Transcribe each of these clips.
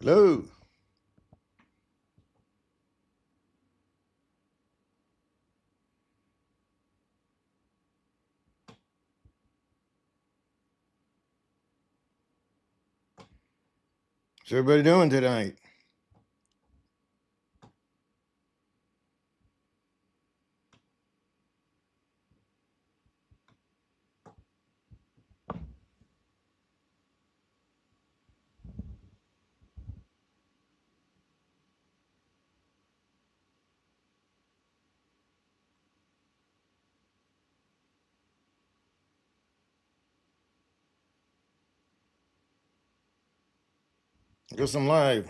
Hello. What's everybody doing tonight? I guess I'm live.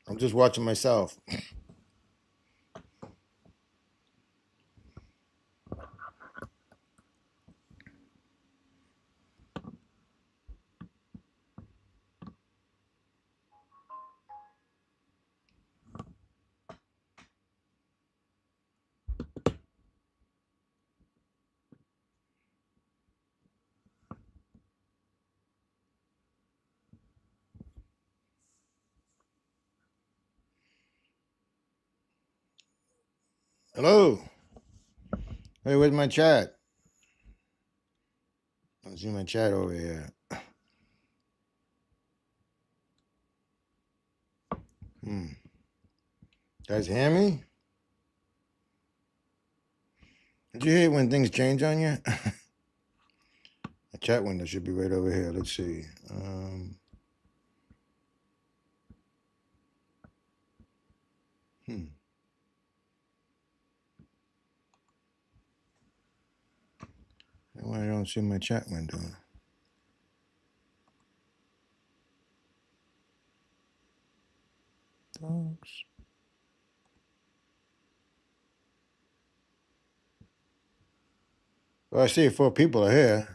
I'm just watching myself. Hello. Hey, where's my chat? I see my chat over here. Guys hear me? Did you hate when things change on you? The chat window should be right over here. Let's see. Why I don't see my chat window? Thanks. Well, I see 4 people are here.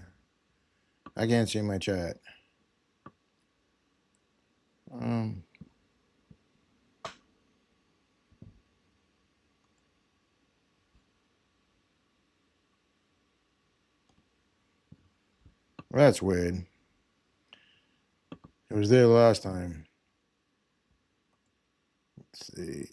I can't see my chat. Well, that's weird. It was there last time. Let's see.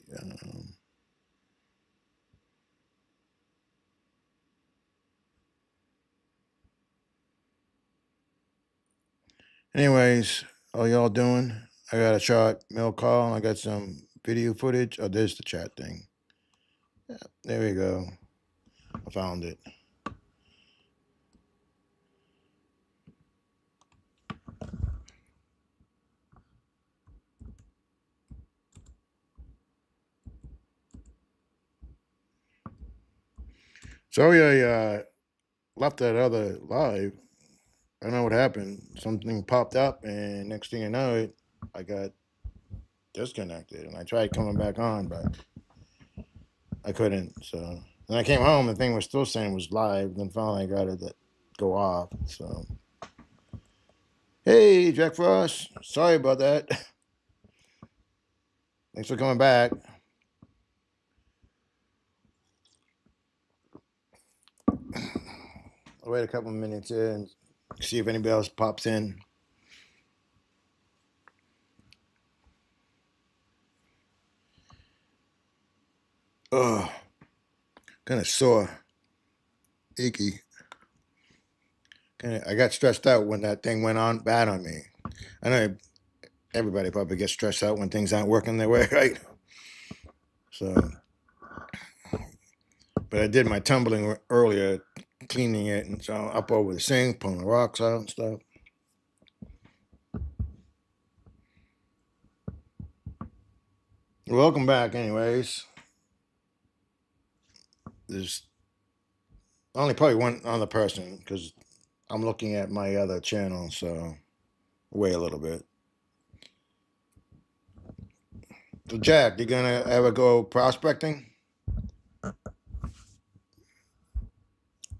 Anyways, how y'all doing? I got a short mail call. I got some video footage. Oh, there's the chat thing. Yeah, there we go. I found it. Sorry I left that other live. I don't know what happened. Something popped up, and next thing you know, I got disconnected. And I tried coming back on, but I couldn't. So then I came home. The thing was still saying it was live. Then finally I got it to go off. So hey, Jack Frost. Sorry about that. Thanks for coming back. I'll wait a couple minutes here and see if anybody else pops in. Oh, kind of sore, achy. I got stressed out when that thing went on bad on me. I know everybody probably gets stressed out when things aren't working their way, right? So, but I did my tumbling earlier, cleaning it, and so up over the sink, pulling the rocks out and stuff. Welcome back, anyways. There's only probably one other person because I'm looking at my other channel, so wait a little bit. So, Jack, you gonna ever go prospecting?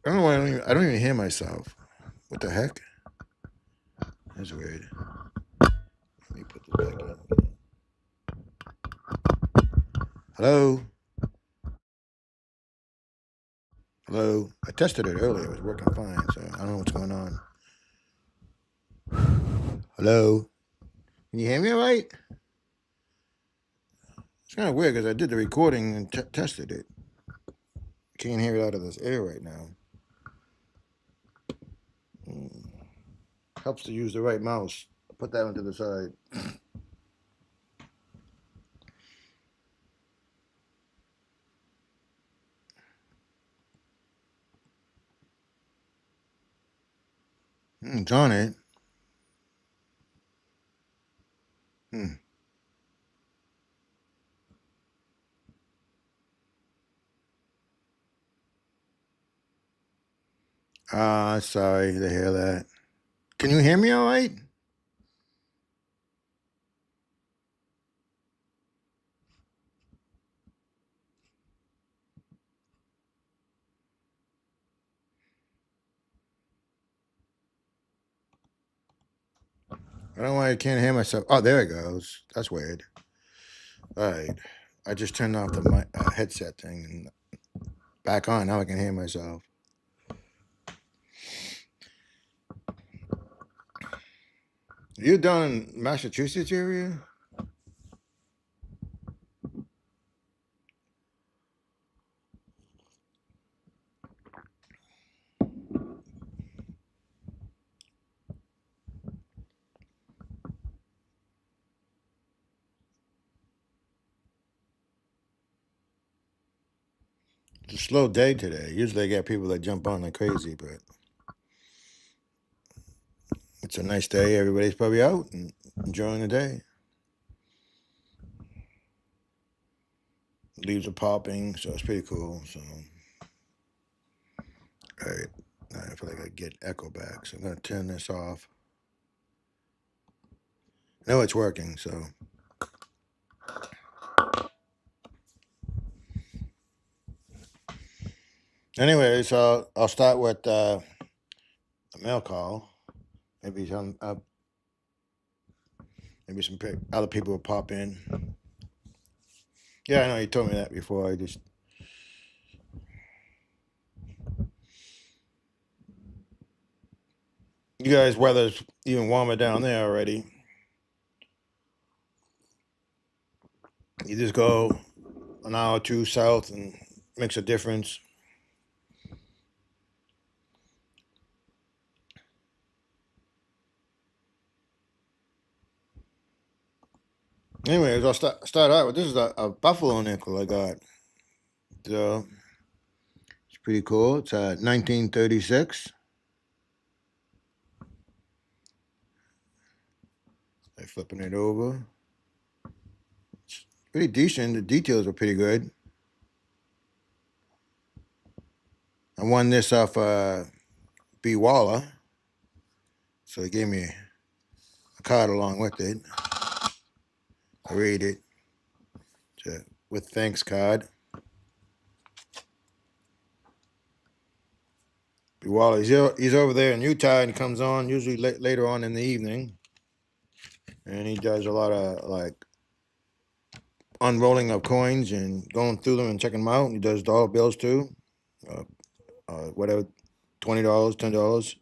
I don't know. I don't even hear myself. What the heck? That's weird. Let me put this back in. Hello. Hello. I tested it earlier. It was working fine, so I don't know what's going on. Hello. Can you hear me all right? It's kind of weird because I did the recording and tested it. Can't hear it out of this air right now. Helps to use the right mouse. Put that one to the side. It's on it. Hmm. Sorry to hear that. Can you hear me all right? I don't know why I can't hear myself. Oh, there it goes. That's weird. All right. I just turned off the headset thing and back on. Now I can hear myself. You down in Massachusetts area? It's a slow day today. Usually I get people that jump on like crazy, but it's a nice day. Everybody's probably out and enjoying the day. Leaves are popping, so it's pretty cool. So, all right. I feel like I get echo back, so I'm gonna turn this off. I know it's working, so. Anyway, so I'll start with a mail call. Maybe some other people will pop in. Yeah, I know you told me that before. You guys' weather's even warmer down there already. You just go an hour or two south and makes a difference. Anyways, I'll start out with this is a buffalo nickel I got. So it's pretty cool. It's 1936. I'm flipping it over. It's pretty decent. The details are pretty good. I won this off B. Waller. So he gave me a card along with it. I read it. It's with thanks card. B. Waller, he's over there in Utah and he comes on usually later on in the evening. And he does a lot of like unrolling of coins and going through them and checking them out. And he does dollar bills too. Whatever, $20, $10.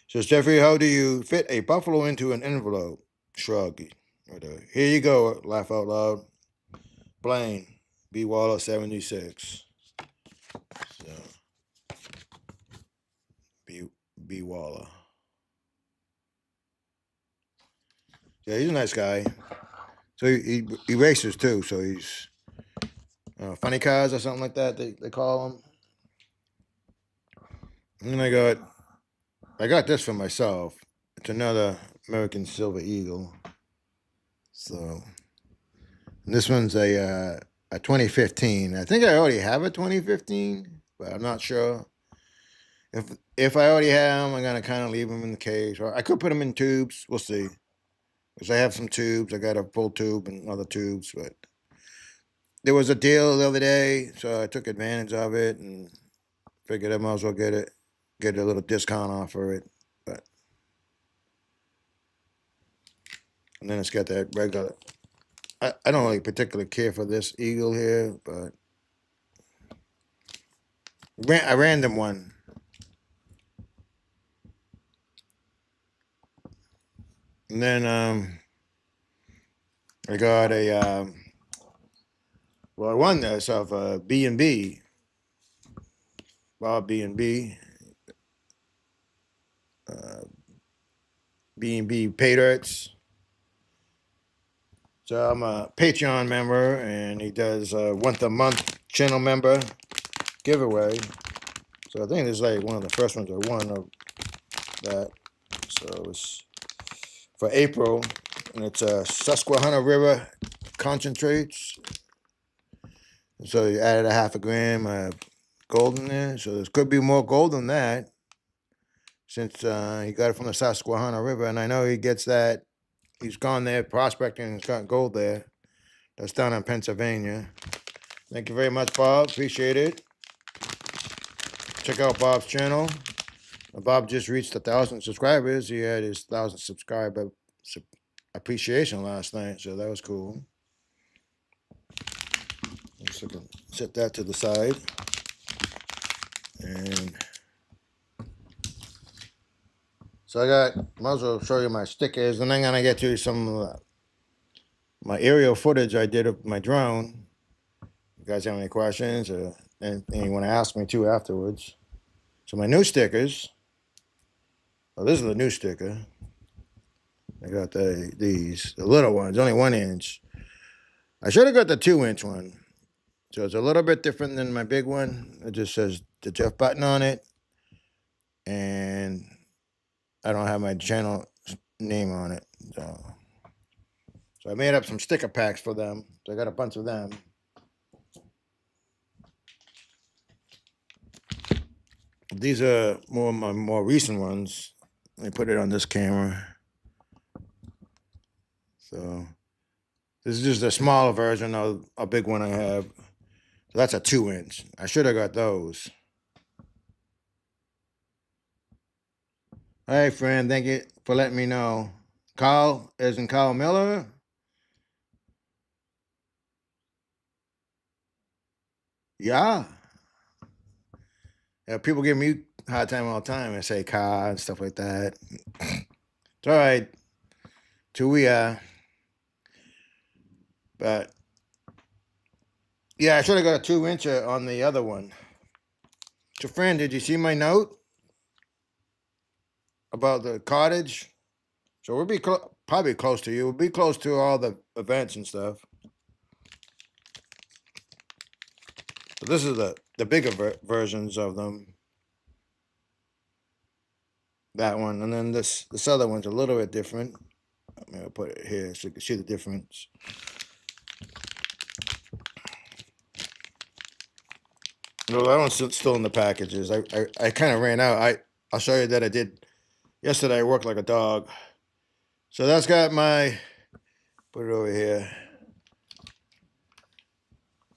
Says, Jeffrey, how do you fit a buffalo into an envelope? Shrug. Here you go. Laugh out loud. Blaine, B. Waller, 76. So, B. Waller. Yeah, he's a nice guy. So he races too. So he's funny cars or something like that. They call him. And then I got this for myself. It's another American Silver Eagle. So this one's a 2015. I think I already have a 2015, but I'm not sure. If I already have them, I'm gonna kind of leave them in the cage. Or I could put them in tubes. We'll see. Because I have some tubes. I got a full tube and other tubes, but there was a deal the other day, so I took advantage of it and figured I might as well get a little discount off for it. But and then it's got that regular. I don't really particularly care for this eagle here, but A random one. And then I got a well, I won this off B&B, Bob B&B, uh, B&B paydirts. So I'm a Patreon member, and he does once a month channel member giveaway. So I think this is like one of the first ones I won of that. So it's for April, and it's Susquehanna River concentrates. So you added a half a gram of gold in there. So there could be more gold than that, since he got it from the Susquehanna River, and I know he gets that. He's gone there prospecting and he's got gold there. That's down in Pennsylvania. Thank you very much, Bob. Appreciate it. Check out Bob's channel. Bob just reached 1,000 subscribers. He had his 1,000 subscriber appreciation last night, so that was cool. So I can set that to the side. And so might as well show you my stickers, and then I'm gonna get to some of my aerial footage I did of my drone. You guys have any questions or anything you want to ask me too afterwards? So my new stickers. Oh, this is the new sticker. I got these, the little ones, only 1 inch. I should have got the 2-inch one. So it's a little bit different than my big one. It just says the Jeff button on it. And I don't have my channel name on it. So I made up some sticker packs for them. So I got a bunch of them. These are my more recent ones. Let me put it on this camera. So this is just a smaller version of a big one I have. So that's a 2-inch. I should have got those. Hey, friend, thank you for letting me know. Carl, as in Carl Miller. Yeah. Yeah, people give me a hard time all the time and say Carl and stuff like that. It's all right. It's who we are. But yeah, I should have got a 2-incher on the other one. So, friend, did you see my note about the cottage? So we'll be probably close to you. We'll be close to all the events and stuff. So this is the bigger versions of them. That one, and then this other one's a little bit different. I'm gonna put it here so you can see the difference. No, that one's still in the packages. I kind of ran out. I'll show you that I did yesterday. I worked like a dog. So that's got my, put it over here.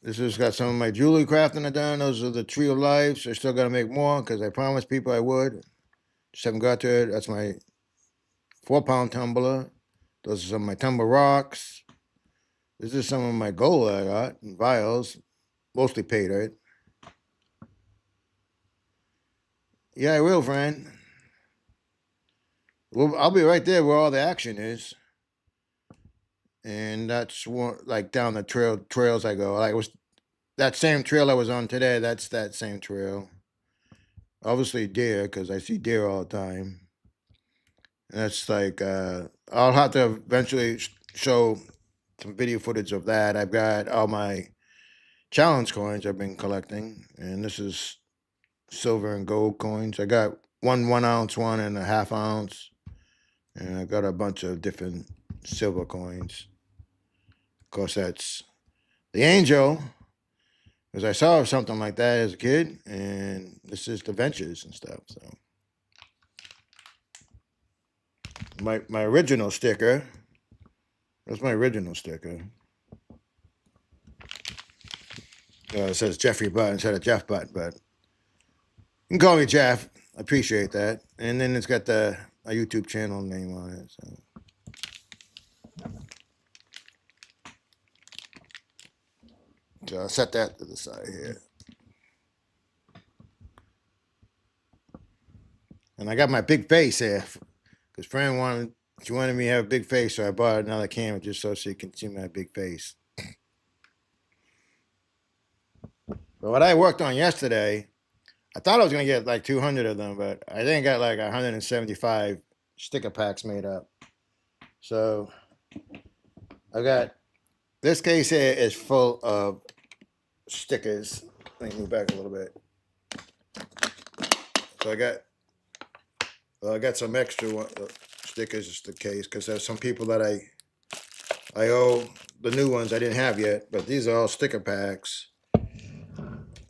This has got some of my jewelry crafting I done. Those are the Tree of Lives. I still got to make more because I promised people I would. Just haven't got to it. That's my 4-pound tumbler. Those are some of my tumbler rocks. This is some of my gold I got in vials, mostly paydirt. Yeah, I will, friend. Well, I'll be right there where all the action is, and that's like down the trails I go. Like it was that same trail I was on today. That's that same trail. Obviously deer, because I see deer all the time. And that's like I'll have to eventually show some video footage of that. I've got all my challenge coins I've been collecting, and this is silver and gold coins. I got one 1-ounce one and a half-ounce, and I got a bunch of different silver coins. Of course, that's the angel, because I saw something like that as a kid, and this is the ventures and stuff. So my original sticker. That's my original sticker. It says Jeffrey Butt instead of Jeff Butt, but you can call me Jeff. I appreciate that. And then it's got a YouTube channel name on it. So I'll set that to the side here. And I got my big face here because Fran she wanted me to have a big face, so I bought another camera just so she can see my big face. But what I worked on yesterday, I thought I was gonna get like 200 of them, but I think I got like 175 sticker packs made up. So I got this case here is full of stickers. Let me move back a little bit. So I got some extra stickers just in case, because there's some people that I owe the new ones I didn't have yet, but these are all sticker packs,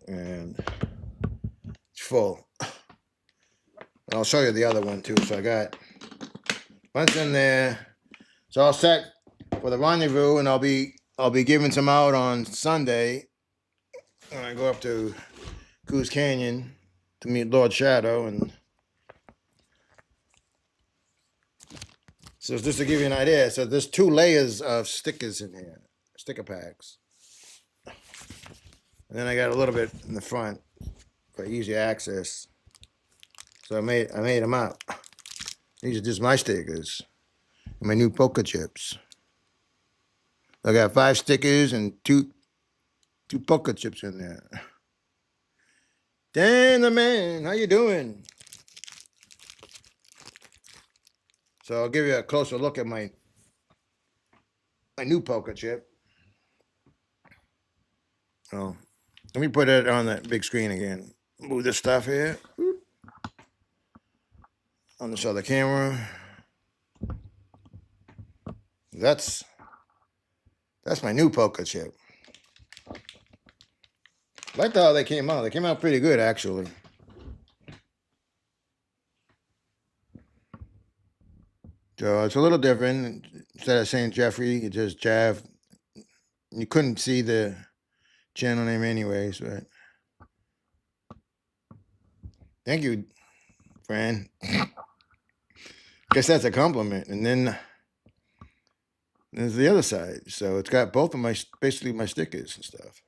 and it's full. And I'll show you the other one too. So I got a bunch in there. It's all set for the rendezvous, and I'll be giving some out on Sunday when I go up to Coos Canyon to meet Lord Shadow. And so just to give you an idea, so there's 2 layers of stickers in here, sticker packs. And then I got a little bit in the front for easy access. So I made them up. These are just my stickers, my new poker chips. I got 5 stickers and two poker chips in there. Dan the man, how you doing? So I'll give you a closer look at my new poker chip. Oh, let me put it on that big screen again. Move this stuff here. On this other camera. That's my new poker chip. I like how they came out. They came out pretty good, actually. So it's a little different. Instead of saying Jeffrey, it just Jav. You couldn't see the channel name anyways, but thank you, Fran. Guess that's a compliment. And then there's the other side. So it's got both of basically my stickers and stuff.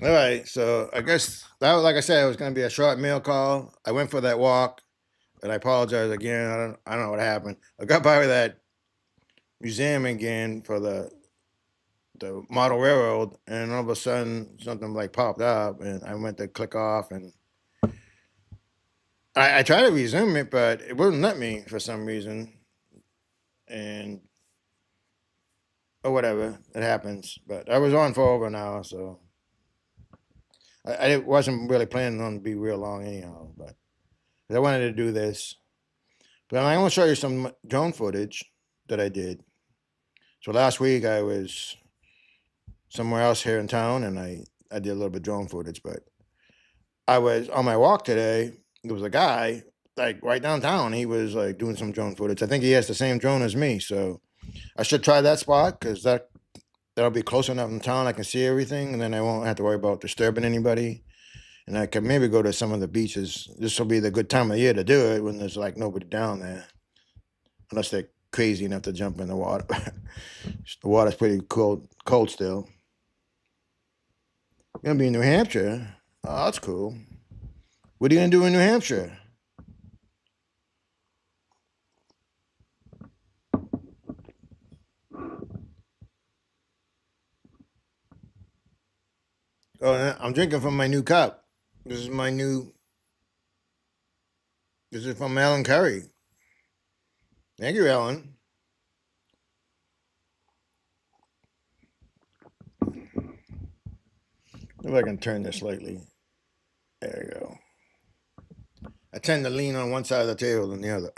All right, so I guess that was, like I said, it was going to be a short mail call. I went for that walk, and I apologize again. I don't know what happened. I got by with that museum again for the model railroad, and all of a sudden something like popped up, and I went to click off, and I tried to resume it, but it wouldn't let me for some reason, and or whatever, it happens. But I was on for over an hour, so I wasn't really planning on to be real long anyhow, but I wanted to do this. But I want to show you some drone footage that I did. So last week I was somewhere else here in town, and I did a little bit of drone footage, but I was on my walk today. There was a guy like right downtown. He was like doing some drone footage. I think he has the same drone as me, so I should try that spot because that'll be close enough in town. I can see everything, and then I won't have to worry about disturbing anybody. And I can maybe go to some of the beaches. This will be the good time of year to do it when there's like nobody down there, unless they're crazy enough to jump in the water. The water's pretty cold still. Gonna be in New Hampshire. Oh, that's cool. What are you gonna do in New Hampshire? Oh, I'm drinking from my new cup. This is from Ellen Curry. Thank you, Ellen. If I can turn this slightly. There you go. I tend to lean on one side of the table than the other.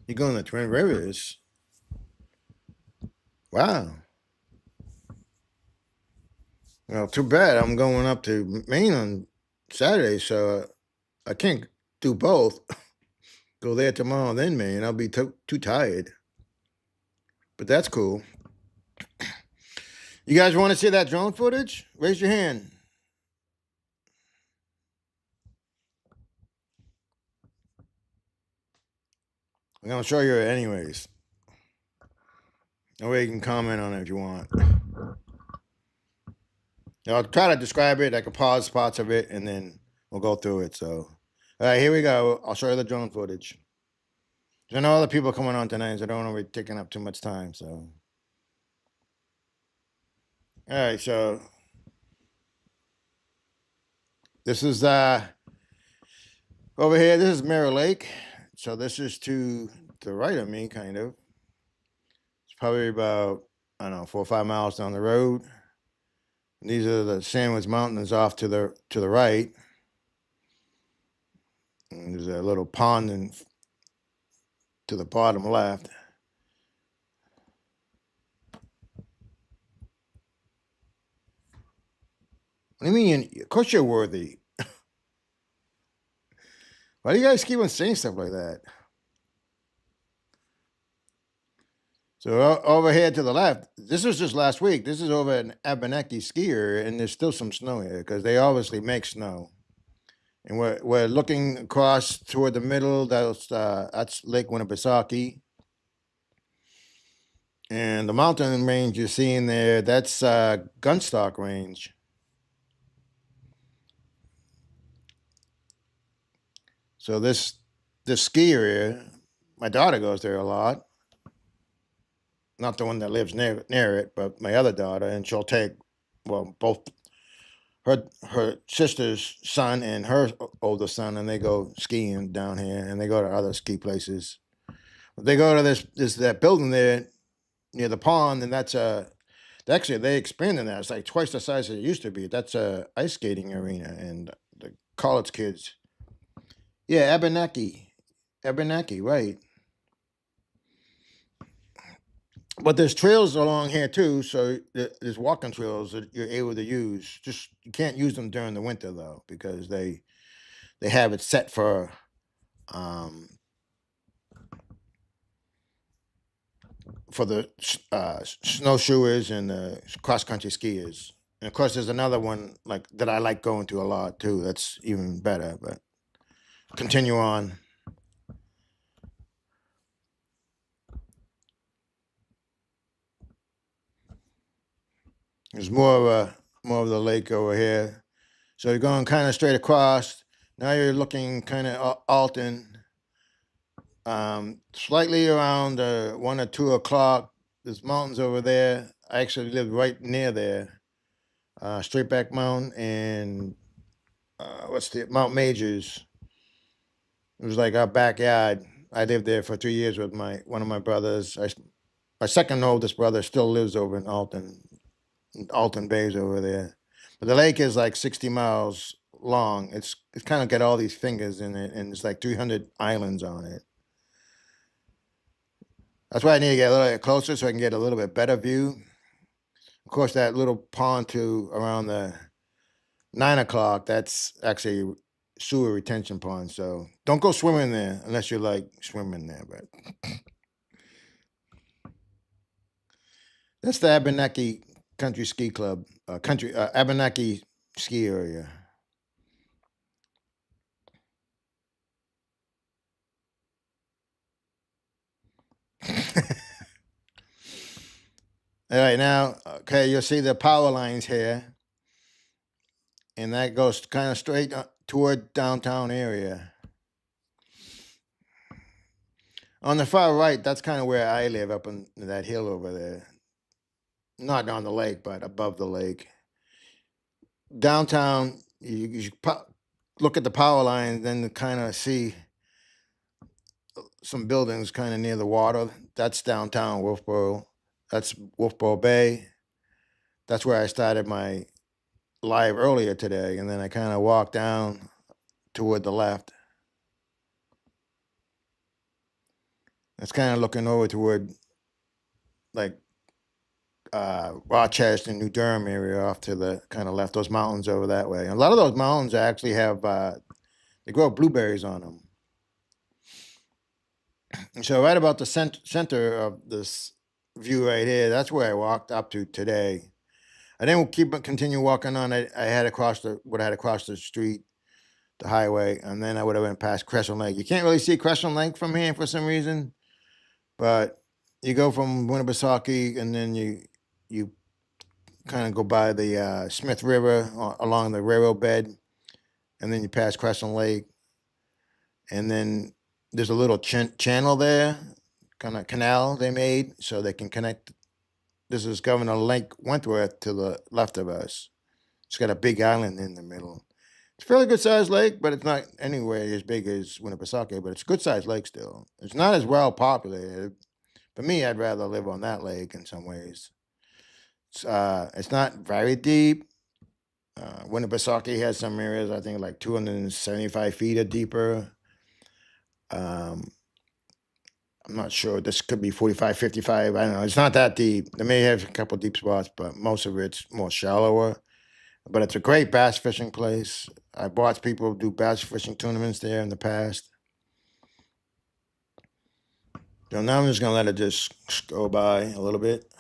You're going to Twin Rivers. Wow. Well, too bad. I'm going up to Maine on Saturday, so I can't do both. Go there tomorrow, then Maine. I'll be too tired. But that's cool. You guys want to see that drone footage? Raise your hand. I'm gonna show you it anyways. That way you can comment on it if you want. I'll try to describe it. I can pause parts of it and then we'll go through it. So, all right, here we go. I'll show you the drone footage. I know other people are coming on tonight, so I don't want to be taking up too much time. So, all right, so this is over here. This is Mirror Lake. So this is to the right of me, kind of. It's probably about, I don't know, 4 or 5 miles down the road. And these are the Sandwich Mountains off to the right. And there's a little pond to the bottom left. What do you mean? Of course you're worthy. Why do you guys keep on saying stuff like that? So over here to the left, this was just last week. This is over an Abenaki skier, and there's still some snow here because they obviously make snow. And we're looking across toward the middle. That's Lake Winnipesauke. And the mountain range you're seeing there, that's Gunstock Range. So this ski area, my daughter goes there a lot. Not the one that lives near it, but my other daughter, and she'll take, well, both her sister's son and her older son, and they go skiing down here, and they go to other ski places. But they go to that building there near the pond, and that's actually they expanded that. It's like twice the size it used to be. That's a ice skating arena, and the college kids. Yeah, Abenaki, right? But there's trails along here too, so there's walking trails that you're able to use. Just you can't use them during the winter though, because they have it set um, for the snowshoers and the cross country skiers. And of course, there's another one like that I like going to a lot too. That's even better. But continue on. There's more of the lake over here. So you're going kind of straight across. Now you're looking kind of Alton. Slightly around 1 or 2 o'clock. There's mountains over there. I actually live right near there. Straight Back Mountain and what's the Mount Majors. It was like our backyard. I lived there for 3 years with one of my brothers. My second oldest brother still lives over in Alton Bay's over there. But the lake is like 60 miles long. It's kind of got all these fingers in it, and it's like 300 islands on it. That's why I need to get a little bit closer so I can get a little bit better view. Of course, that little pond to around the 9 o'clock, that's actually sewer retention pond. So don't go swimming there unless you like swimming there. But that's the Abenaki Country Ski Club, Abenaki ski area. All right, now, okay, you'll see the power lines here, and that goes kind of straight toward downtown area. On the far right, that's kind of where I live, up on that hill over there. Not on the lake, but above the lake. Downtown, you look at the power lines, then kind of see some buildings kind of near the water. That's downtown Wolfboro. That's Wolfboro Bay. That's where I started my live earlier today, and then I kind of walked down toward the left. It's kind of looking over toward like Rochester, New Durham area off to the kind of left, those mountains over that way. And a lot of those mountains actually have, they grow blueberries on them. And so right about the center of this view right here, that's where I walked up to today. I didn't continue walking on. I had across the street the highway, and then I would have went past Crescent Lake. You can't really see Crescent Lake from here for some reason, but you go from Winnipesaukee, and then you kind of go by the Smith River along the railroad bed, and then you pass Crescent Lake, and then there's a little channel there, kind of canal they made so they can connect. This is Governor Lake Wentworth to the left of us. It's got a big island in the middle. It's a fairly good sized lake, but it's not anywhere as big as Winnipesaukee, but it's a good sized lake still. It's not as well populated. For me, I'd rather live on that lake in some ways. It's not very deep. Winnipesaukee has some areas, I think, like 275 feet or deeper. Um, I'm not sure. This could be 45, 55. I don't know. It's not that deep. They may have a couple deep spots, but most of it's more shallower. But it's a great bass fishing place. I've watched people do bass fishing tournaments there in the past. So now I'm just going to let it just go by a little bit.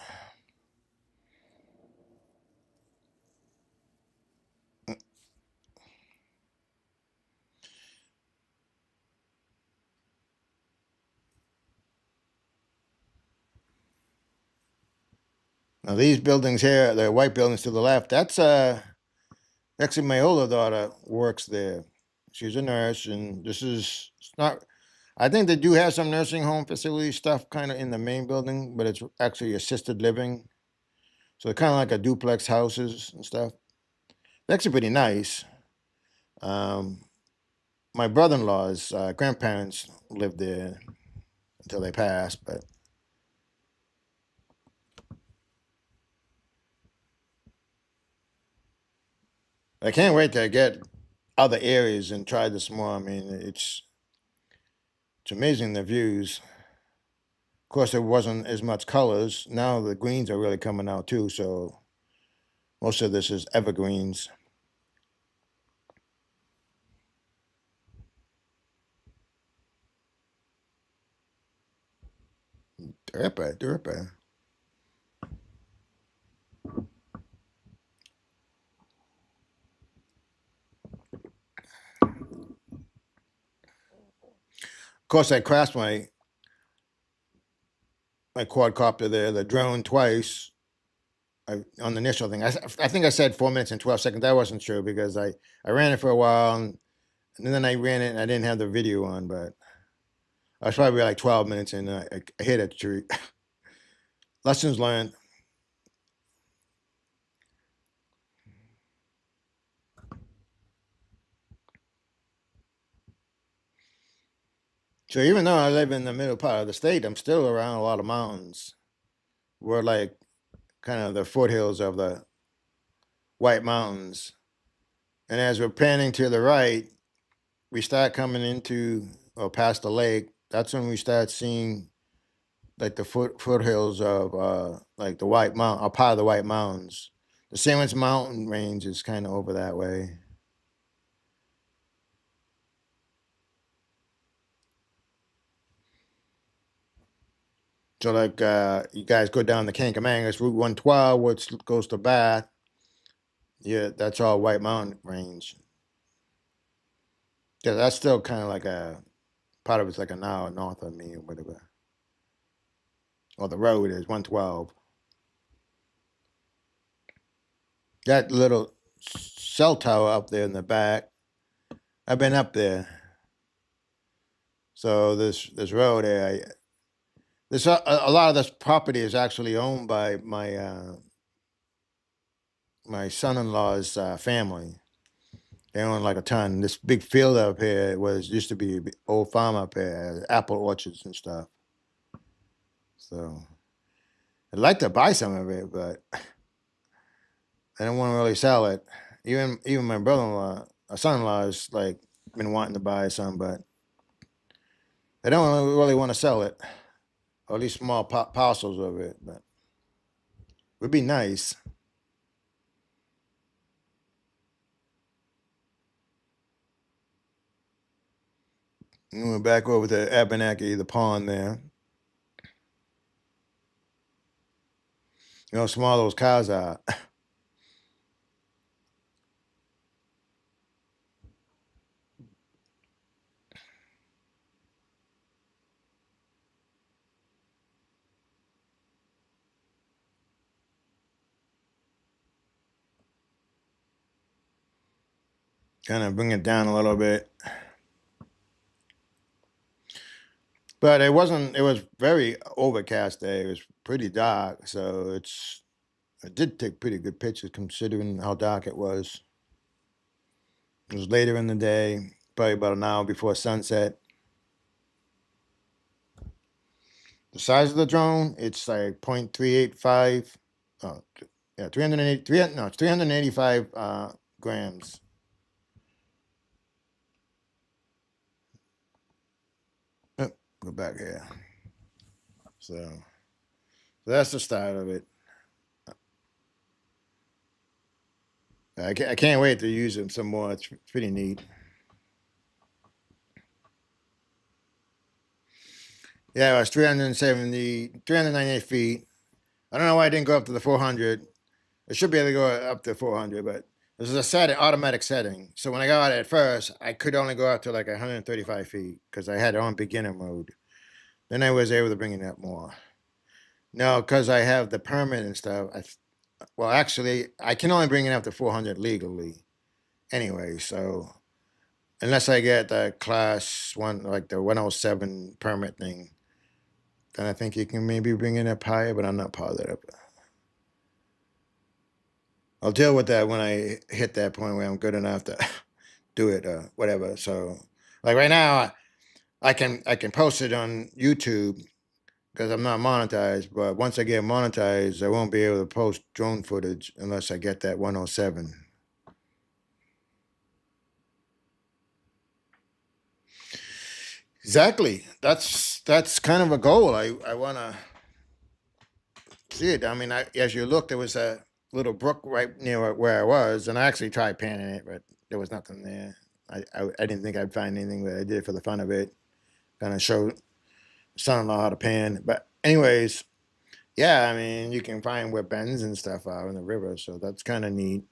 Now these buildings here, the white buildings to the left, that's actually my older daughter works there. She's a nurse, and this is it's not. I think they do have some nursing home facility stuff kind of in the main building, but it's actually assisted living. So they're kind of like a duplex houses and stuff. They're actually pretty nice. Um, my brother-in-law's grandparents lived there until they passed, but I can't wait to get other areas and try this more. I mean, it's amazing the views. Of course, there wasn't as much colors. Now the greens are really coming out too. So most of this is evergreens. Derpa, derpa. Of course, I crashed my quadcopter there, the drone twice. On the initial thing, I think I said 4 minutes and 12 seconds. That wasn't true because I ran it for a while and then I ran it and I didn't have the video on, but I was probably like 12 minutes and I hit a tree. Lessons learned. So even though I live in the middle part of the state, I'm still around a lot of mountains. We're like kind of the foothills of the White Mountains. And as we're panning to the right, we start coming into or past the lake. That's when we start seeing like the foothills of like the White Mountain, or part of the White Mountains. The Sandwich Mountain range is kind of over that way. So like you guys go down the Kankamangas, Route 112, which goes to Bath. Yeah, that's all White Mountain range. Yeah, that's still kind of like a part of it's like an hour north of me or whatever. Or the road is 112. That little cell tower up there in the back, I've been up there. So this road there, this a lot of this property is actually owned by my son-in-law's family. They own like a ton. This big field up here was used to be an old farm up here, apple orchards and stuff. So I'd like to buy some of it, but I don't want to really sell it. Even my brother-in-law, son-in-law, is like been wanting to buy some, but I don't really want to sell it, or at least small parcels of it. But it would be nice. And we're back over to Abenaki, the pond there. You know how small those cows are. kind of bring it down a little bit. But it wasn't. It was very overcast day. It was pretty dark, so it did take pretty good pictures considering how dark it was. It was later in the day, probably about an hour before sunset. The size of the drone, it's like 0.385. Oh, yeah, 380, 300, no, it's 385 grams. Oh, go back here. So that's the start of it. I can't wait to use it some more. It's pretty neat. Yeah, it was 398 feet. I don't know why I didn't go up to the 400. I should be able to go up to 400, but this is a automatic setting. So when I got it at first, I could only go up to like 135 feet because I had it on beginner mode. Then I was able to bring it up more. No, because I have the permit and stuff. Well, actually, I can only bring it up to 400 legally anyway. So unless I get the class one, like the 107 permit thing, then I think you can maybe bring it up higher, but I'm not positive. I'll deal with that when I hit that point where I'm good enough to do it or whatever. So, like right now, I can post it on YouTube because I'm not monetized. But once I get monetized, I won't be able to post drone footage unless I get that 107. Exactly. That's kind of a goal. I want to see it. I mean, as you look, there was a little brook right near where I was, and I actually tried panning it, but there was nothing there. I didn't think I'd find anything, but I did it for the fun of it. Kind of show son-in-law how to pan. But anyways, yeah, I mean, you can find where bends and stuff are in the river, so that's kind of neat.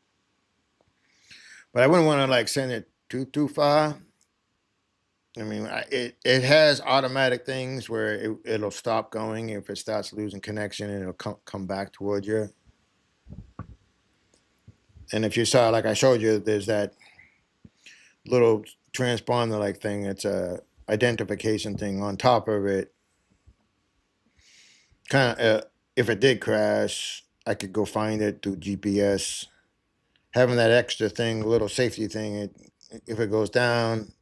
But I wouldn't want to like send it too far. I mean, it has automatic things where it'll stop going if it starts losing connection, and it'll come back towards you. And if you saw, like I showed you, there's that little transponder like thing. It's a identification thing on top of it. Kind of, if it did crash, I could go find it through GPS. Having that extra thing, little safety thing, if it goes down,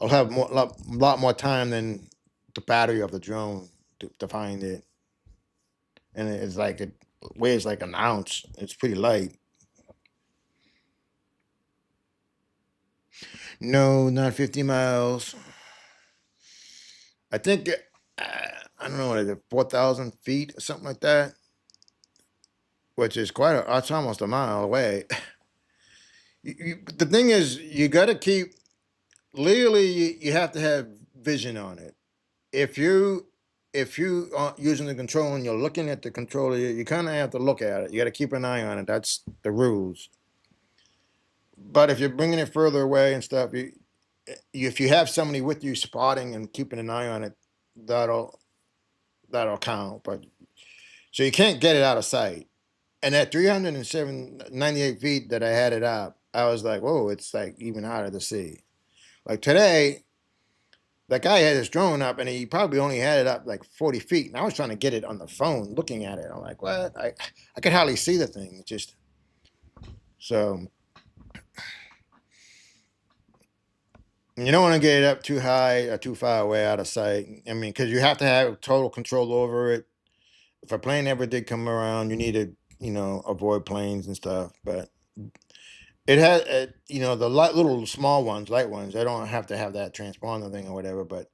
I'll have lot more time than the battery of the drone to find it. And it's like it weighs like an ounce. It's pretty light. No, not 50 miles. I think I don't know what it is, 4,000 feet or something like that, which is it's almost a mile away. The thing is, you got to keep legally. You have to have vision on it. If you are using the control and you're looking at the controller, you kind of have to look at it. You got to keep an eye on it. That's the rules. But if you're bringing it further away and stuff, if you have somebody with you spotting and keeping an eye on it, that'll count. But so you can't get it out of sight. And at 98 feet that I had it up, I was like, whoa, it's like even harder to see. Like today, that guy had his drone up and he probably only had it up like 40 feet. And I was trying to get it on the phone looking at it. I'm like, what? I could hardly see the thing. It just, so you don't want to get it up too high or too far away out of sight. I mean, because you have to have total control over it. If a plane ever did come around, you need to, avoid planes and stuff. But it has, the little small ones, light ones, they don't have to have that transponder thing or whatever, but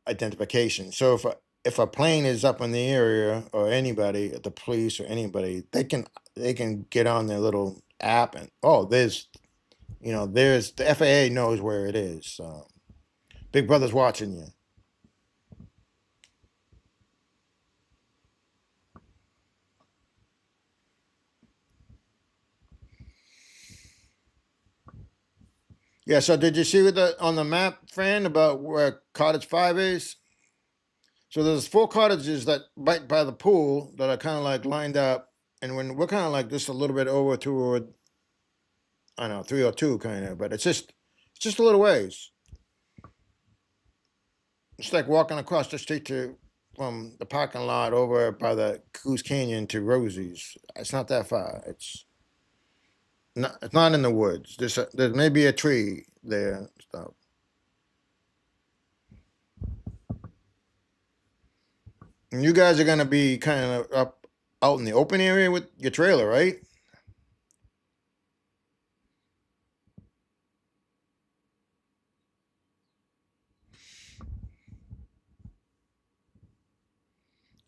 identification. So if a plane is up in the area or anybody, the police or anybody, they can get on their little app and there's the FAA knows where it is. So Big Brother's watching you. Yeah. So did you see on the map, Fran, about where Cottage Five is? So there's four cottages that right by the pool that are kind of like lined up, and when we're kind of like just a little bit over toward I don't know, 302 kind of, but it's just a little ways. It's like walking across the street to from the parking lot over by the Coos Canyon to Rosie's. It's not that far. It's not in the woods. There's maybe a tree there and stuff. And you guys are gonna be kind of up out in the open area with your trailer, right?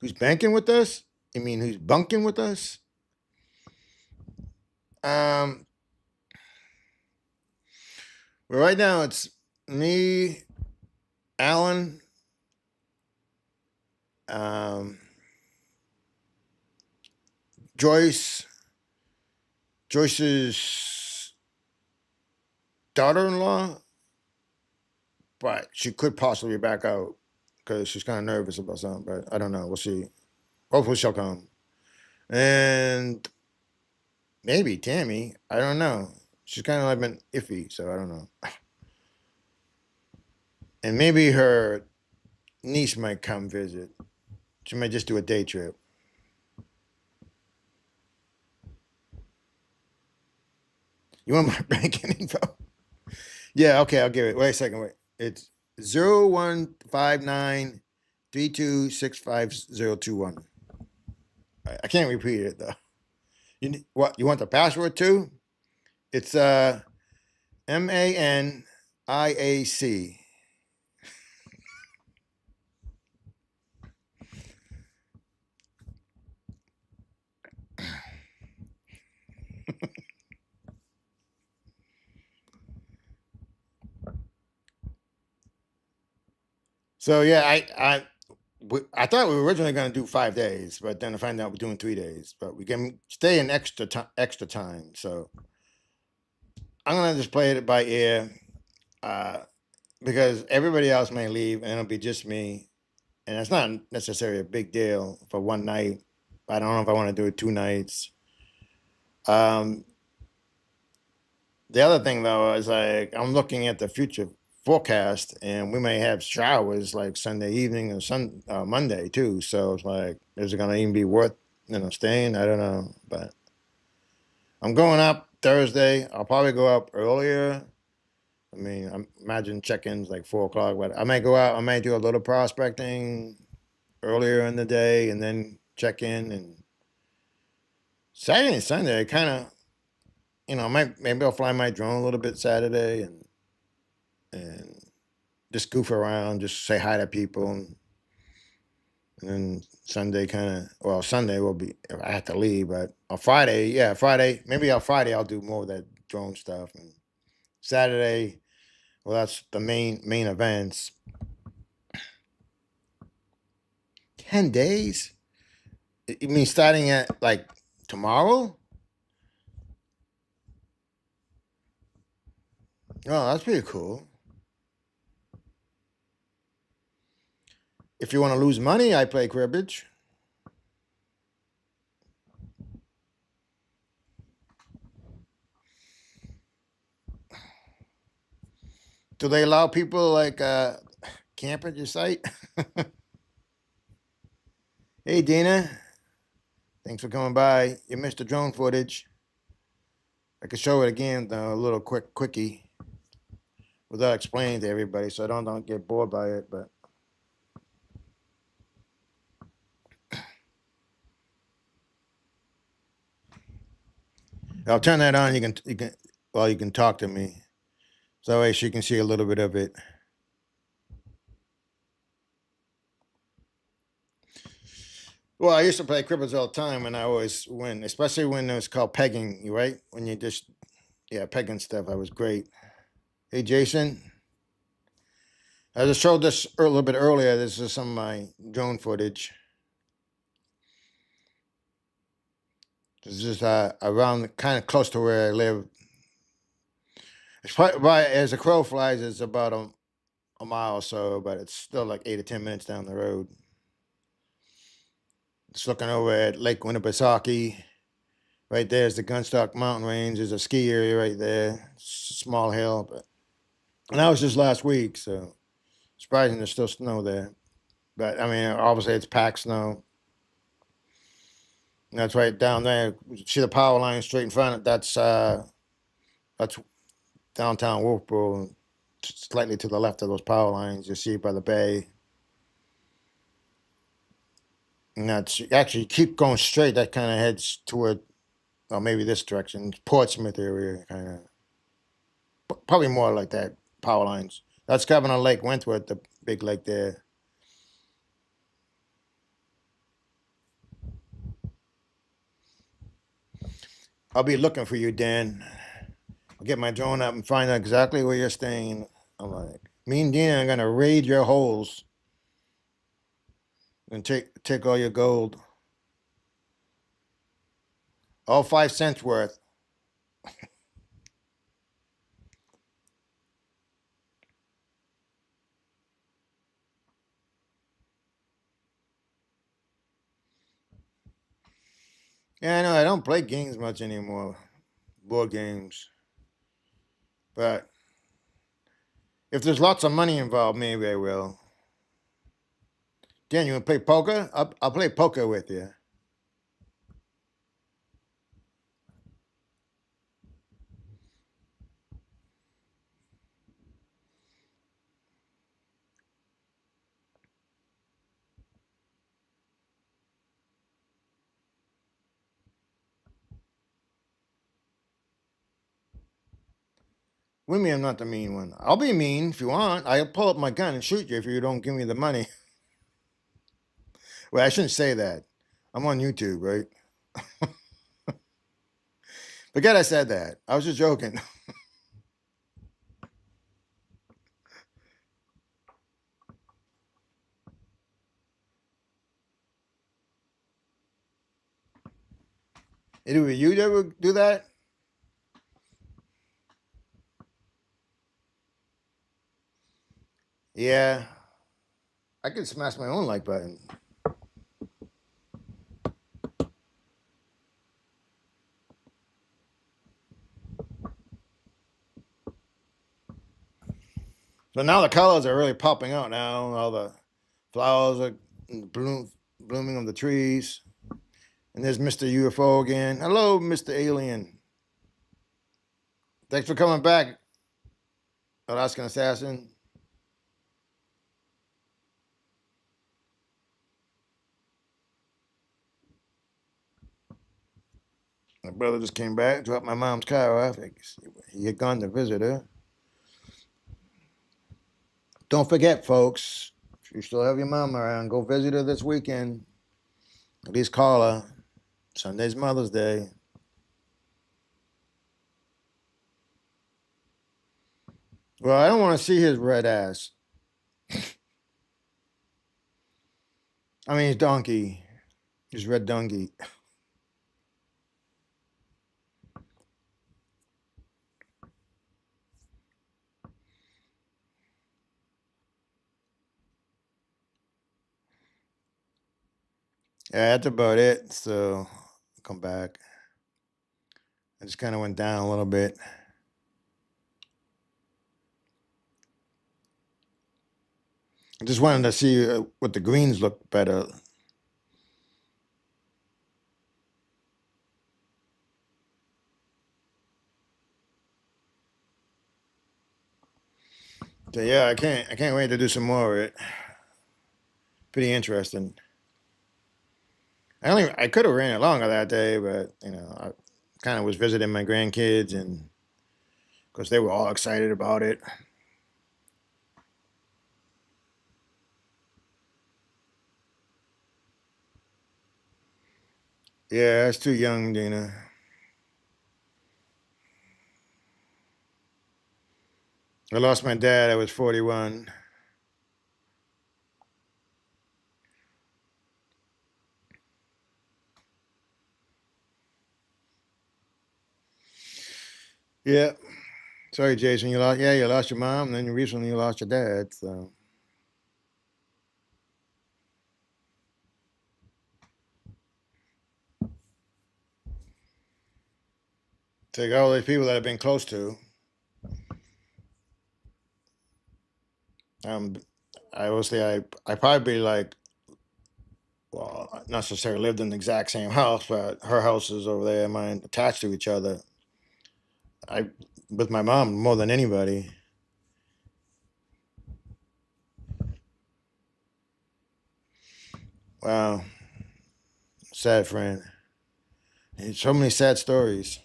Who's banking with us? You mean who's bunking with us? Um, well, right now it's me, Alan, um, Joyce, Joyce's daughter-in-law, but she could possibly back out because she's kind of nervous about something. But I don't know. We'll see. Hopefully she'll come. And maybe Tammy. I don't know. She's kind of like been iffy, so I don't know. And maybe her niece might come visit. She might just do a day trip. You want my banking info? Yeah, okay, I'll give it. Wait a second, wait. It's 015932650021. I can't repeat it though. What you want the password too? It's MANIAC. So yeah, I thought we were originally going to do 5 days, but then I find out we're doing 3 days. But we can stay in extra time. So I'm gonna just play it by ear, uh, because everybody else may leave, and it'll be just me. And it's not necessarily a big deal for one night. I don't know if I want to do it 2 nights. Um, the other thing though is like I'm looking at the future forecast, and we may have showers like Sunday evening or Monday too. So it's like, is it gonna even be worth staying? I don't know, but I'm going up Thursday. I'll probably go up earlier. I mean, I imagine check-ins like 4 o'clock, but I might go out. I might do a little prospecting earlier in the day, and then check in. And Saturday and Sunday, I kind of, maybe I'll fly my drone a little bit Saturday and just goof around, just say hi to people, and then Sunday Sunday will be if I have to leave, but on Friday, yeah, maybe on Friday I'll do more of that drone stuff, and Saturday, well, that's the main events. 10 days? You mean starting at like tomorrow? Oh, that's pretty cool. If you want to lose money, I play cribbage. Do they allow people like camp at your site? Hey, Dina. Thanks for coming by. You missed the drone footage. I could show it again, though, a little quickie, without explaining to everybody, so I don't get bored by it. But I'll turn that on. You can talk to me, so that way she can see a little bit of it. Well, I used to play cribbage all the time, and I always win, especially when it was called pegging. You right when you just pegging stuff. I was great. Hey, Jason. I just showed this a little bit earlier. This is some of my drone footage. This is just around, kind of close to where I live. It's probably, as a crow flies, it's about a mile or so, but it's still like 8 or 10 minutes down the road. Just looking over at Lake Winnipesauke, Right there is the Gunstock Mountain Range. There's a ski area right there. Small hill, and that was just last week, so surprising there's still snow there. But I mean, obviously it's packed snow. And that's right down there. See the power line straight in front. That's downtown Wolfboro, slightly to the left of those power lines. You see it by the bay. And that's actually keep going straight. That kind of heads toward, well, maybe this direction, Portsmouth area, kind of. Probably more like that, power lines. That's Governor Lake Wentworth, the big lake there. I'll be looking for you, Dan. I'll get my drone up and find out exactly where you're staying. I'm like, me and Dina are going to raid your holes and take all your gold. All 5 cents worth. Yeah, I know I don't play games much anymore, board games. But if there's lots of money involved, maybe I will. Dan, you want to play poker? I'll play poker with you. What do you mean I'm not the mean one? I'll be mean if you want. I'll pull up my gun and shoot you if you don't give me the money. Well, I shouldn't say that. I'm on YouTube, right? Forget I said that. I was just joking. Either you ever do that? Yeah. I could smash my own like button. So now the colors are really popping out now. All the flowers are blooming on the trees. And there's Mr. UFO again. Hello, Mr. Alien. Thanks for coming back, Alaskan Assassin. My brother just came back, dropped my mom's car off. He had gone to visit her. Don't forget, folks, if you still have your mom around, go visit her this weekend. At least call her. Sunday's Mother's Day. Well, I don't want to see his red ass. I mean, his donkey. His red donkey. Yeah, that's about it. So, come back. I just kind of went down a little bit. I just wanted to see what the greens look better. So yeah, I can't wait to do some more of it. Pretty interesting. I could have ran it longer that day, but I kind of was visiting my grandkids, and of course they were all excited about it. Yeah, that's too young, Dina. I lost my dad. I was 41. Yeah. Sorry, Jason. You lost your mom, and then you recently lost your dad. So Take all these people that I've been close to. Um, I will say I probably like, well, not necessarily lived in the exact same house, but her house is over there, mine attached to each other. I with my mom more than anybody. Wow, sad friend. And so many sad stories.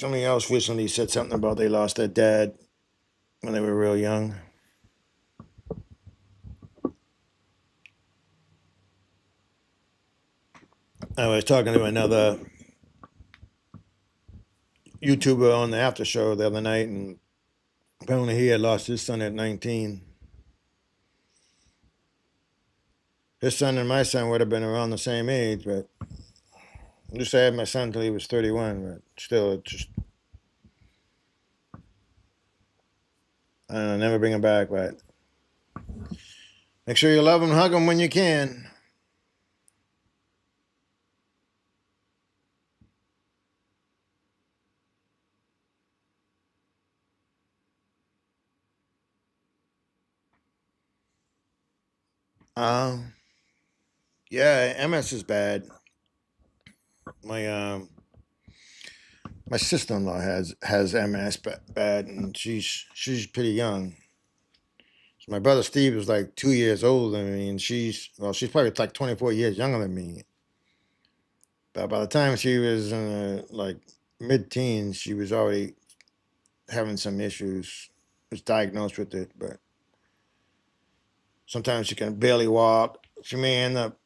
Somebody else recently said something about they lost their dad when they were real young. I was talking to another YouTuber on the after show the other night, and apparently he had lost his son at 19. His son and my son would have been around the same age, but I just had my son till he was 31, but still, it just, I don't know, never bring him back, but make sure you love him, hug him when you can. Um, yeah, MS is bad. My my sister-in-law has MS bad, and she's pretty young. So my brother Steve is like 2 years older than me, and she's probably like 24 years younger than me. But by the time she was in like mid-teens, she was already having some issues. Was diagnosed with it, but sometimes she can barely walk. She may end up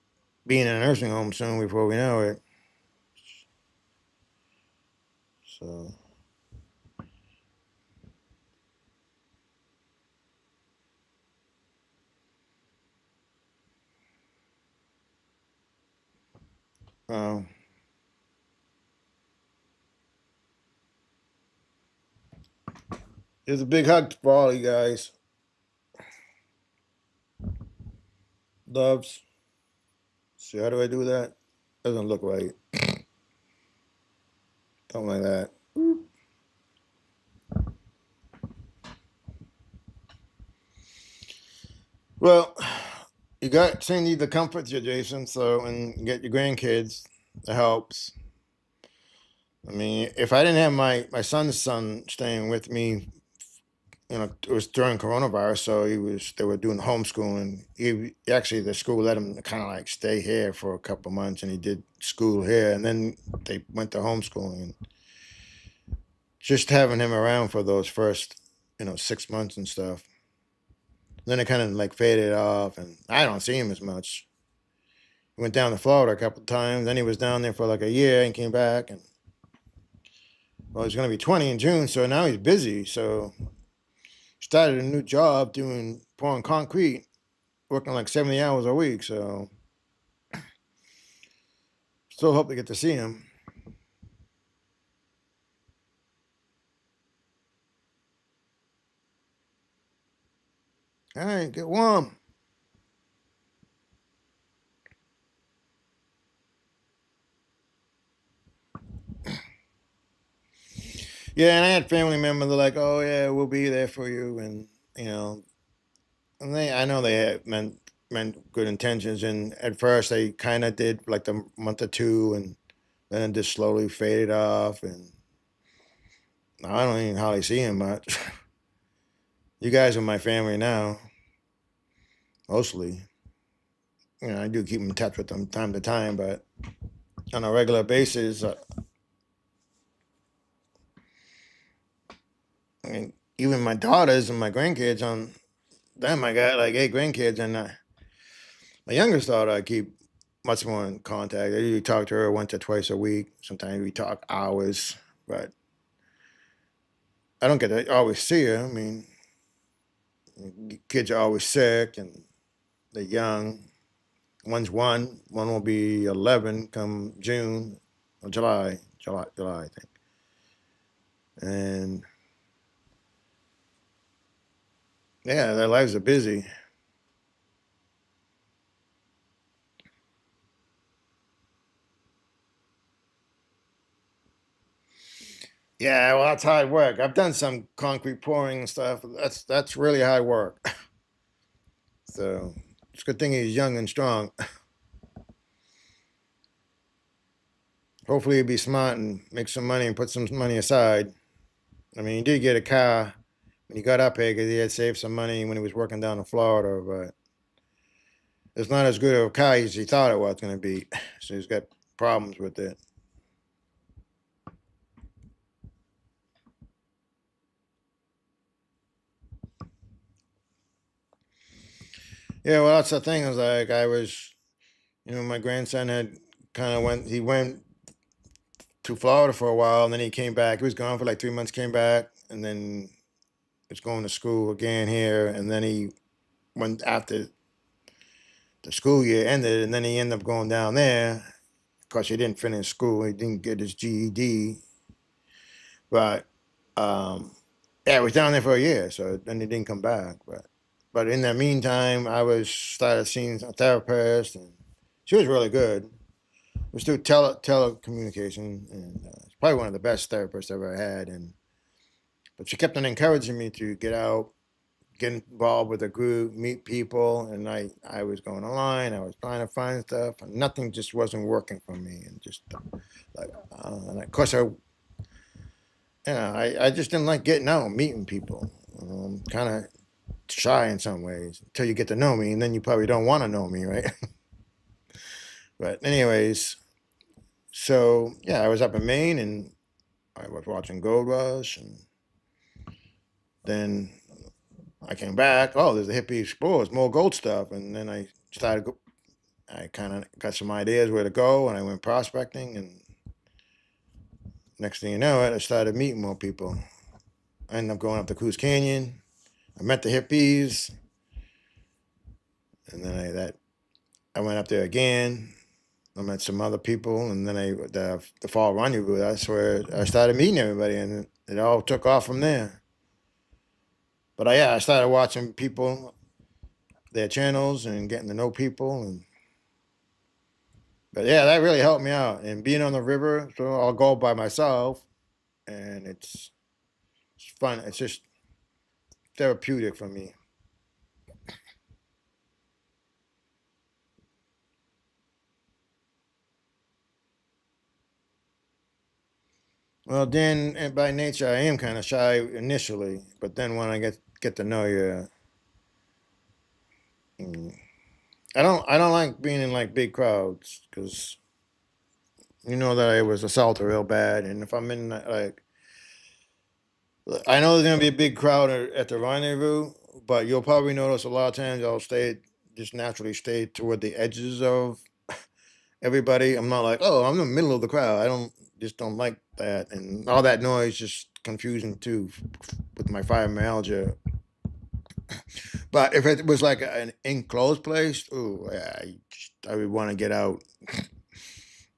being in a nursing home soon before we know it. So, um, it's a big hug for all you guys. Loves. See, how do I do that? Doesn't look right. Something like that. Well, you got to need the comforts you, Jason. So, and get your grandkids. It helps. I mean, if I didn't have my son's son staying with me, it was during coronavirus, so they were doing homeschooling. He actually the school let him kind of like stay here for a couple months, and he did school here, and then they went to homeschooling. Just having him around for those first 6 months and stuff. Then it kind of like faded off, and I don't see him as much. He went down to Florida a couple of times. Then he was down there for like a year and came back, and well, he's going to be 20 in June, so now he's busy. So started a new job doing pouring concrete, working like 70 hours a week. So still hope to get to see him. All right, get warm. Yeah, and I had family members that are like, "Oh yeah, we'll be there for you," and you know, and I know they had meant good intentions, and at first they kind of did like the month or two, and then it just slowly faded off, and I don't even hardly see him much. You guys are my family now, mostly. I do keep in touch with them time to time, but on a regular basis, I mean, even my daughters and my grandkids on them, I got like 8 grandkids, and my youngest daughter, I keep much more in contact. I usually talk to her once or twice a week. Sometimes we talk hours, but I don't get to always see her. I mean, kids are always sick and they're young. One's one will be 11 come June or July, I think. And yeah, their lives are busy. Yeah, well, that's hard work. I've done some concrete pouring and stuff. That's really hard work. So it's a good thing he's young and strong. Hopefully he'll be smart and make some money and put some money aside. I mean, he did get a car when he got up here because he had saved some money when he was working down in Florida, but it's not as good of a car as he thought it was going to be. So he's got problems with it. Yeah, well, that's the thing. Is like my grandson had kind of he went to Florida for a while, and then he came back. He was gone for like 3 months, came back, and then was going to school again here, and then he went after the school year ended, and then he ended up going down there because he didn't finish school. He didn't get his GED, but um, yeah, he was down there for a year, so then he didn't come back. But in the meantime, I was started seeing a therapist, and she was really good. It was through telecommunication, and it's probably one of the best therapists I ever had. But she kept on encouraging me to get out, get involved with a group, meet people, and I was going online. I was trying to find stuff, and nothing just wasn't working for me. And just like, and of course I just didn't like getting out, meeting people. Kind of shy in some ways until you get to know me, and then you probably don't want to know me, right? But anyways, so yeah, I was up in Maine, and I was watching Gold Rush, and then I came back. Oh, there's a hippie explorers, more gold stuff, and then I started. I kind of got some ideas where to go, and I went prospecting, and next thing you know, I started meeting more people. I ended up going up to Coos Canyon. I met the hippies, and then I went up there again. I met some other people, and then the fall rendezvous. That's where I started meeting everybody, and it all took off from there. But I started watching people, their channels, and getting to know people, and but yeah, that really helped me out. And being on the river, so I'll go by myself, and it's fun. It's just therapeutic for me. Well, then by nature, I am kind of shy initially, but then when I get to know you, mm, I don't like being in like big crowds because you know that I was assaulted real bad, and if I'm in like, I know there's gonna be a big crowd at the rendezvous, but you'll probably notice a lot of times I'll stay just naturally stay toward the edges of everybody. I'm not like, oh, I'm in the middle of the crowd. I don't like that, and all that noise just confusing too with my fibromyalgia. But if it was like an enclosed place, ooh, yeah, I would want to get out.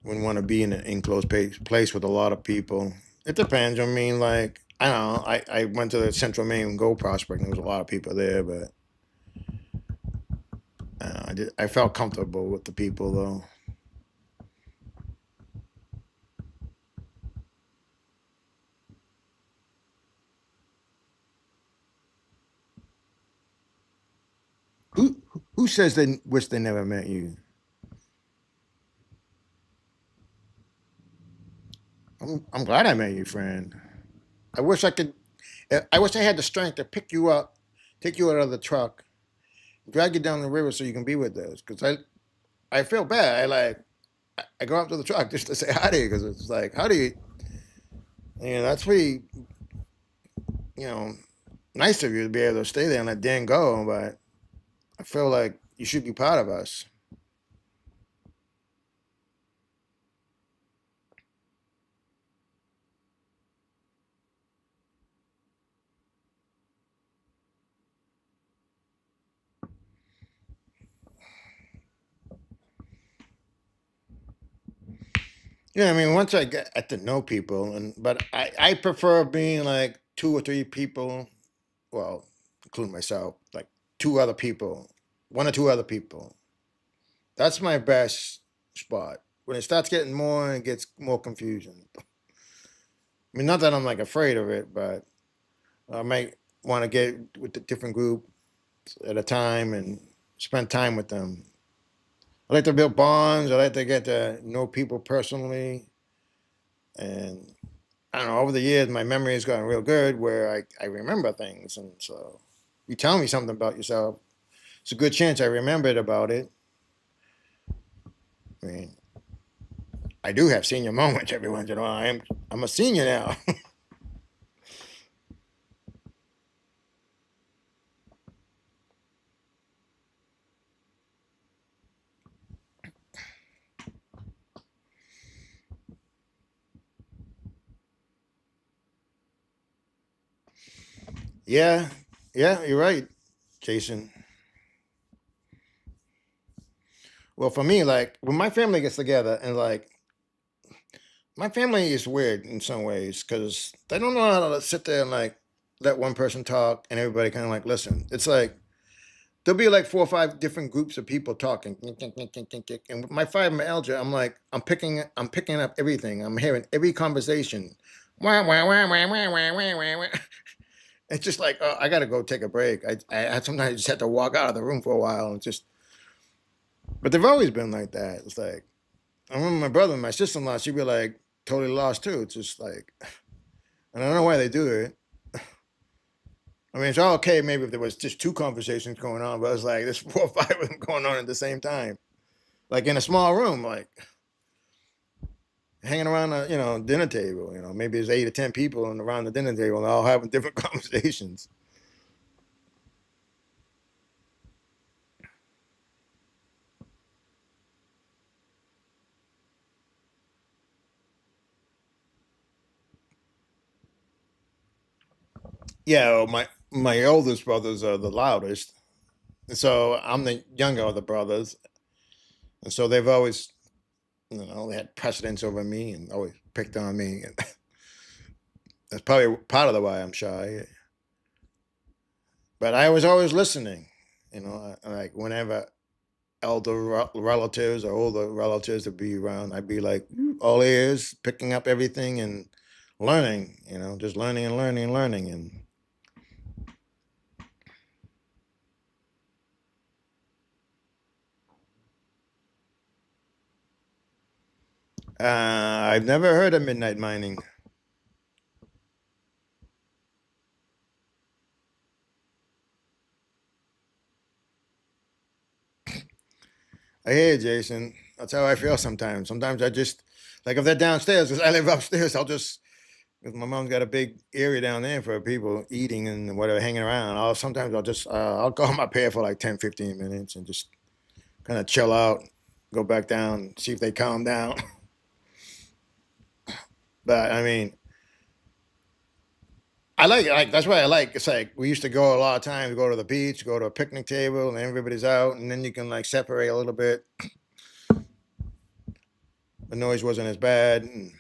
Wouldn't want to be in an enclosed place with a lot of people. It depends. I mean, like I don't know. I went to the Central Maine Gold Prospect, and there was a lot of people there, but I felt comfortable with the people though. Who says they wish they never met you? I'm glad I met you, friend. I wish I could. I wish I had the strength to pick you up, take you out of the truck, drag you down the river so you can be with us. Because I feel bad. I go up to the truck just to say hi to you because it's like, how do you? That's pretty, you know, nice of you to be able to stay there and let Dan go. But I feel like you should be proud of us. Yeah, I mean, once I get to know people, but I prefer being like two or three people, well, including myself, like two other people, one or two other people. That's my best spot. When it starts getting more, it gets more confusion. I mean, not that I'm like afraid of it, but I might want to get with a different group at a time and spend time with them. I like to build bonds. I like to get to know people personally. And I don't know, over the years, my memory has gotten real good where I remember things. And so you tell me something about yourself, it's a good chance I remembered about it. I mean, I do have senior moments every once in a while. I'm a senior now. Yeah, yeah, you're right, Jason. Well, for me, like when my family gets together and like my family is weird in some ways because they don't know how to sit there and like let one person talk and everybody kind of like listen. It's like there'll be like 4 or 5 different groups of people talking, and with my fibromyalgia, I'm picking up everything. I'm hearing every conversation. Wah, wah, wah, wah, wah, wah, wah, wah, wah. It's just like I gotta go take a break. I sometimes just have to walk out of the room for a while and just. But they've always been like that. It's like I remember my brother and my sister-in-law. She'd be like totally lost too. It's just like and I don't know why they do it. I mean, it's all okay maybe if there was just 2 conversations going on, but it's like there's 4 or 5 of them going on at the same time, like in a small room, like hanging around a dinner table. Maybe there's 8 or 10 people and around the dinner table, and all having different conversations. Yeah, well, my oldest brothers are the loudest, and so I'm the younger of the brothers, and so they've always they had precedence over me and always picked on me. And that's probably part of the why I'm shy. But I was always listening. Like whenever elder relatives or older relatives would be around, I'd be like all ears, picking up everything and learning. Just learning and learning and learning. And I've never heard of midnight mining. I hear you, Jason. That's how I feel sometimes. Sometimes I just like if they're downstairs, because I live upstairs, I'll just because my mom's got a big area down there for people eating and whatever, hanging around. I'll just I'll go on my pair for like 10, 15 minutes and just kind of chill out, go back down, see if they calm down. But I mean, I like that's what I like. It's like we used to go a lot of times, go to the beach, go to a picnic table, and everybody's out, and then you can like separate a little bit. The noise wasn't as bad. And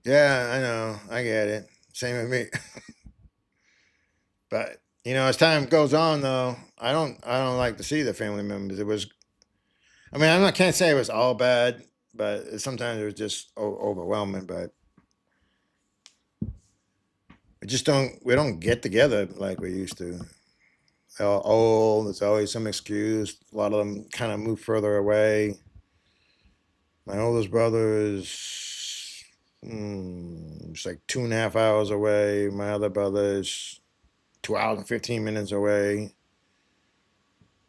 yeah, I know, I get it. Same with me. But as time goes on, though, I don't like to see the family members. It was, I mean, can't say it was all bad, but sometimes it was just overwhelming. But we don't get together like we used to. They're all old. There's always some excuse. A lot of them kind of move further away. My oldest brother is it's like 2.5 hours away. My other brother is 2 hours and 15 minutes away.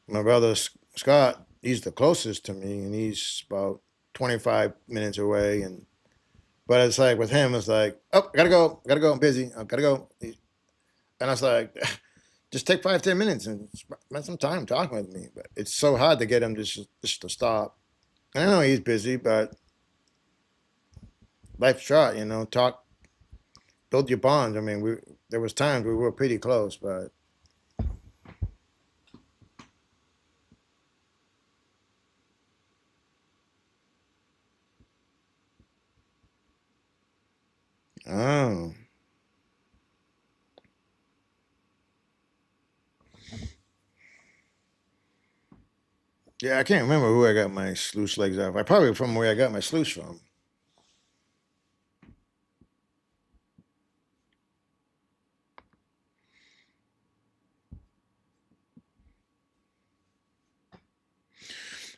My brother Scott, he's the closest to me, and he's about 25 minutes away. And but it's like with him, it's like, oh, I gotta go, I'm busy, I gotta go. And I was like, just take 5, 10 minutes and spend some time talking with me. But it's so hard to get him just to stop. I know he's busy, but life's short. Talk, build your bonds. I mean, we there was times we were pretty close, but oh, Yeah, I can't remember who I got my sluice legs off. I probably from where I got my sluice from.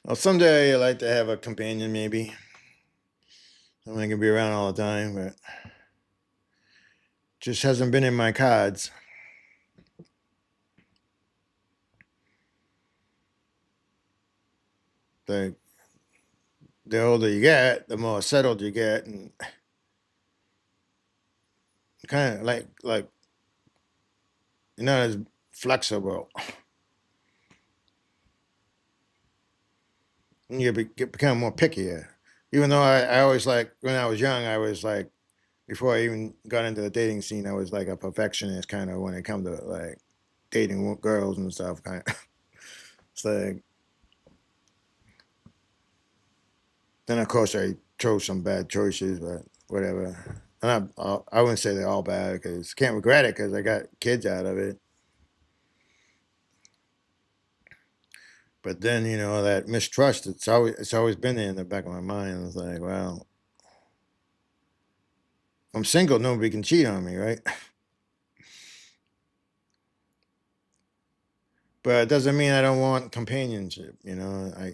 Well, someday I'd like to have a companion, maybe. Someone can be around all the time, but just hasn't been in my cards. The older you get, the more settled you get, and kind of like you're not as flexible. And become more pickier. Even though I always like when I was young, I was like before I even got into the dating scene, I was like a perfectionist kind of when it comes to like dating girls and stuff. Kind of. It's like then of course I chose some bad choices, but whatever. And I wouldn't say they're all bad because can't regret it because I got kids out of it. But then that mistrust. It's always been there in the back of my mind. It's like, well, I'm single. Nobody can cheat on me, right? But it doesn't mean I don't want companionship. I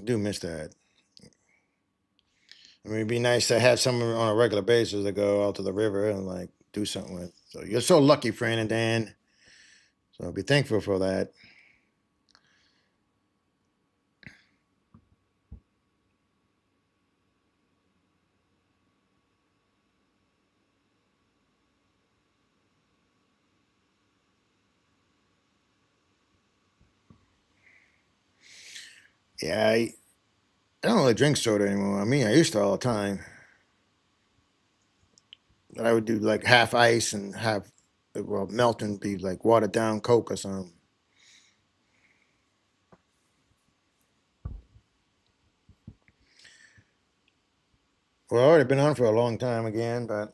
do miss that. I mean, it'd be nice to have someone on a regular basis to go out to the river and like do something with. So you're so lucky, Fran and Dan. So be thankful for that. Yeah, I don't really drink soda anymore. I mean, I used to all the time. But I would do like half ice and half well melt and be like watered down Coke or something. Well, I already been on for a long time again, but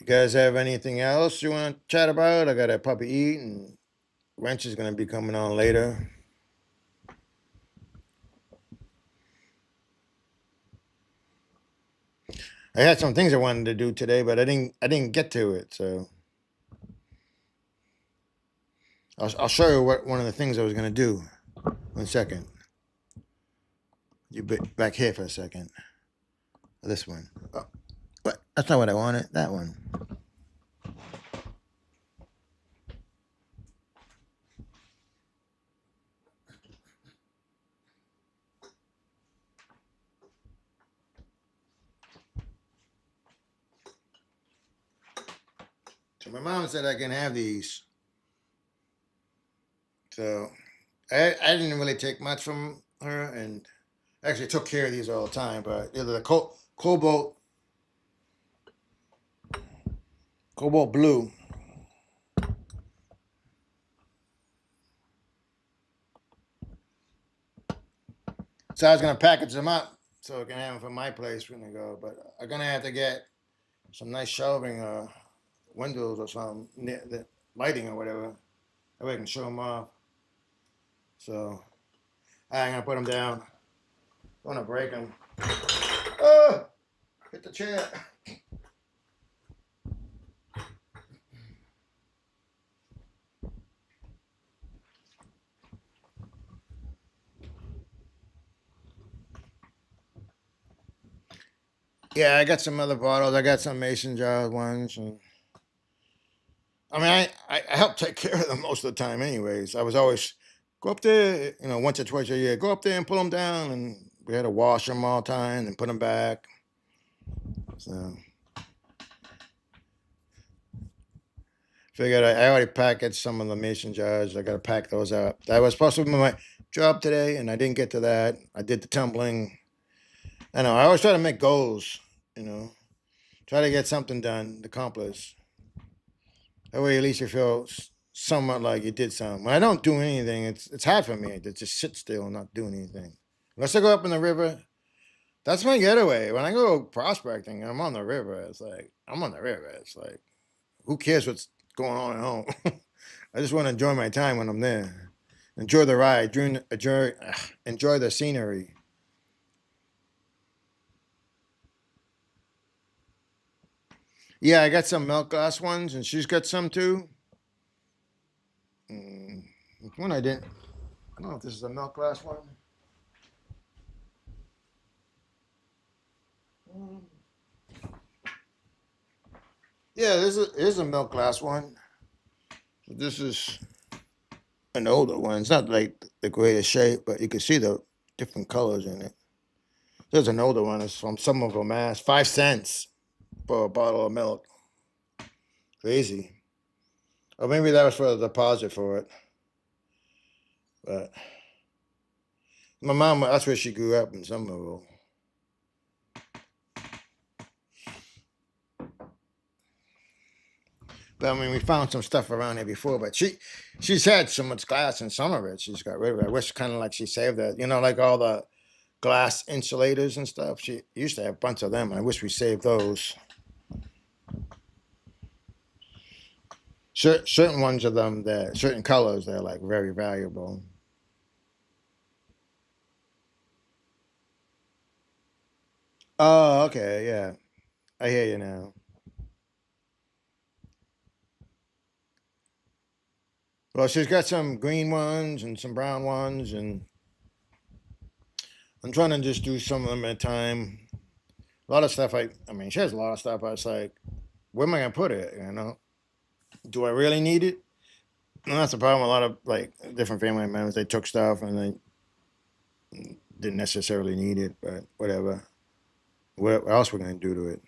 you guys have anything else you want to chat about? I got to puppy eat, and Wrench is going to be coming on later. I had some things I wanted to do today, but I didn't get to it. So I'll show you what one of the things I was going to do. 1 second. You back here for a second. This one. Oh, what? That's not what I wanted. That one. So my mom said I can have these. So I didn't really take much from her, and actually took care of these all the time. But either the cobalt blue. So I was gonna package them up so I can have them for my place when I go. But I'm gonna have to get some nice shelving windows or something, the lighting or whatever. That way I can show them off. So I'm gonna put them down. I want to break them. Oh, hit the chair. Yeah, I got some other bottles. I got some mason jar ones. And I mean, I help take care of them most of the time, anyways. I was always go up there, once or twice a year, go up there and pull them down, and we had to wash them all the time and put them back. So figured I already packaged some of the mason jars. I got to pack those up. That was supposed to be my job today, and I didn't get to that. I did the tumbling. I know. I always try to make goals. You know, try to get something done, accomplished. That way, at least you feel somewhat like you did something. When I don't do anything, it's hard for me to just sit still and not do anything. Unless I go up in the river, that's my getaway. When I go prospecting, I'm on the river. It's like I'm on the river. It's like who cares what's going on at home? I just want to enjoy my time when I'm there. Enjoy the ride. Enjoy the scenery. Yeah, I got some milk glass ones, and she's got some too. Mm, one I didn't. I don't know if this is a milk glass one. Mm. Yeah, this is a milk glass one. This is an older one. It's not like the greatest shape, but you can see the different colors in it. There's an older one. It's from some of them, Mass. 5 cents for a bottle of milk. Crazy. Or maybe that was for the deposit for it. But my mom, that's where she grew up in Somerville. But I mean, we found some stuff around here before. But she's had so much glass in some of it. She's got rid of it. I wish kind of like she saved that. You know, like all the glass insulators and stuff. She used to have a bunch of them. And I wish we saved those. Certain ones of them, that certain colors, they're like very valuable. Oh, okay, yeah, I hear you now. Well, she's got some green ones and some brown ones, and I'm trying to just do some of them at a time. A lot of stuff, I mean, she has a lot of stuff. I was like, where am I gonna put it? You know, do I really need it? And that's the problem. A lot of like different family members, they took stuff and they didn't necessarily need it, but whatever. What else we're gonna do to it?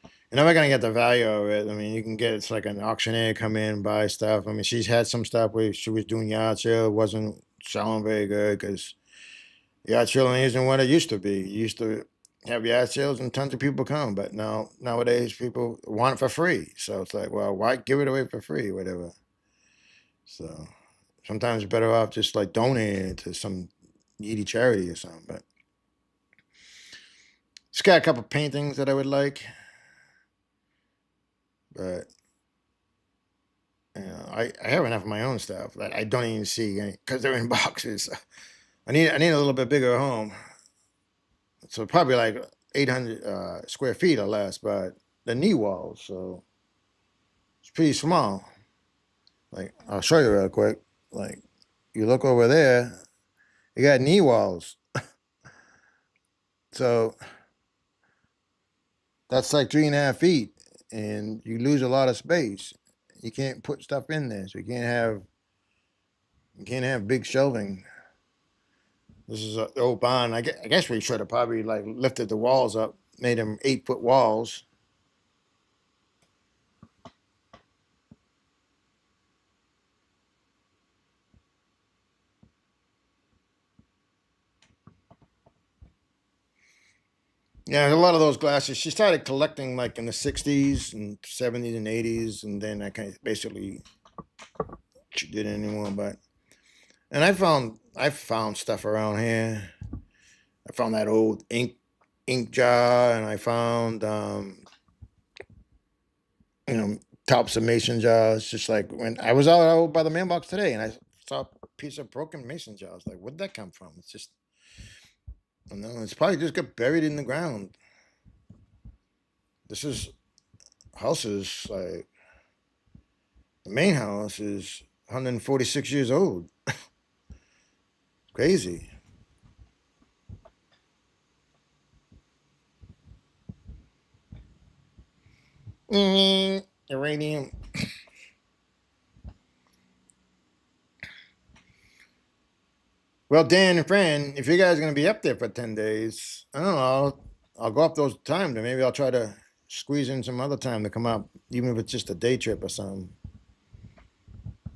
You're never gonna get the value of it. I mean, you can get it's like an auctioneer come in buy stuff. I mean, she's had some stuff where she was doing yard sale, it wasn't selling very good because yard selling isn't what it used to be. You used to have yard sales and tons of people come, but now nowadays people want it for free. So it's like, well, why give it away for free, whatever. So sometimes you're better off just like donating it to some needy charity or something. But just got a couple paintings that I would like, but I have enough of my own stuff that I don't even see because they're in boxes. I need a little bit bigger home, so probably like 800 square feet or less. But the knee walls, so it's pretty small. Like I'll show you real quick. Like you look over there, you got knee walls. So that's like 3.5 feet, and you lose a lot of space. You can't put stuff in there, so you can't have big shelving. This is the old barn. I guess we should have probably like lifted the walls up, made them 8 foot walls. Yeah, a lot of those glasses. She started collecting like in the '60s and '70s and '80s, and then I kind of basically she did it anymore. But and I found stuff around here. I found that old ink jar, and I found you know tops of mason jars. Just like when I was out by the mailbox today, and I saw a piece of broken mason jar. I was like, where'd that come from? It's just I don't know. It's probably just got buried in the ground. This is house is like the main house is 146 years old. Crazy. Uranium. Well, Dan and Fran, if you guys are gonna be up there for 10 days, I don't know. I'll go up those times, and maybe I'll try to squeeze in some other time to come up, even if it's just a day trip or something.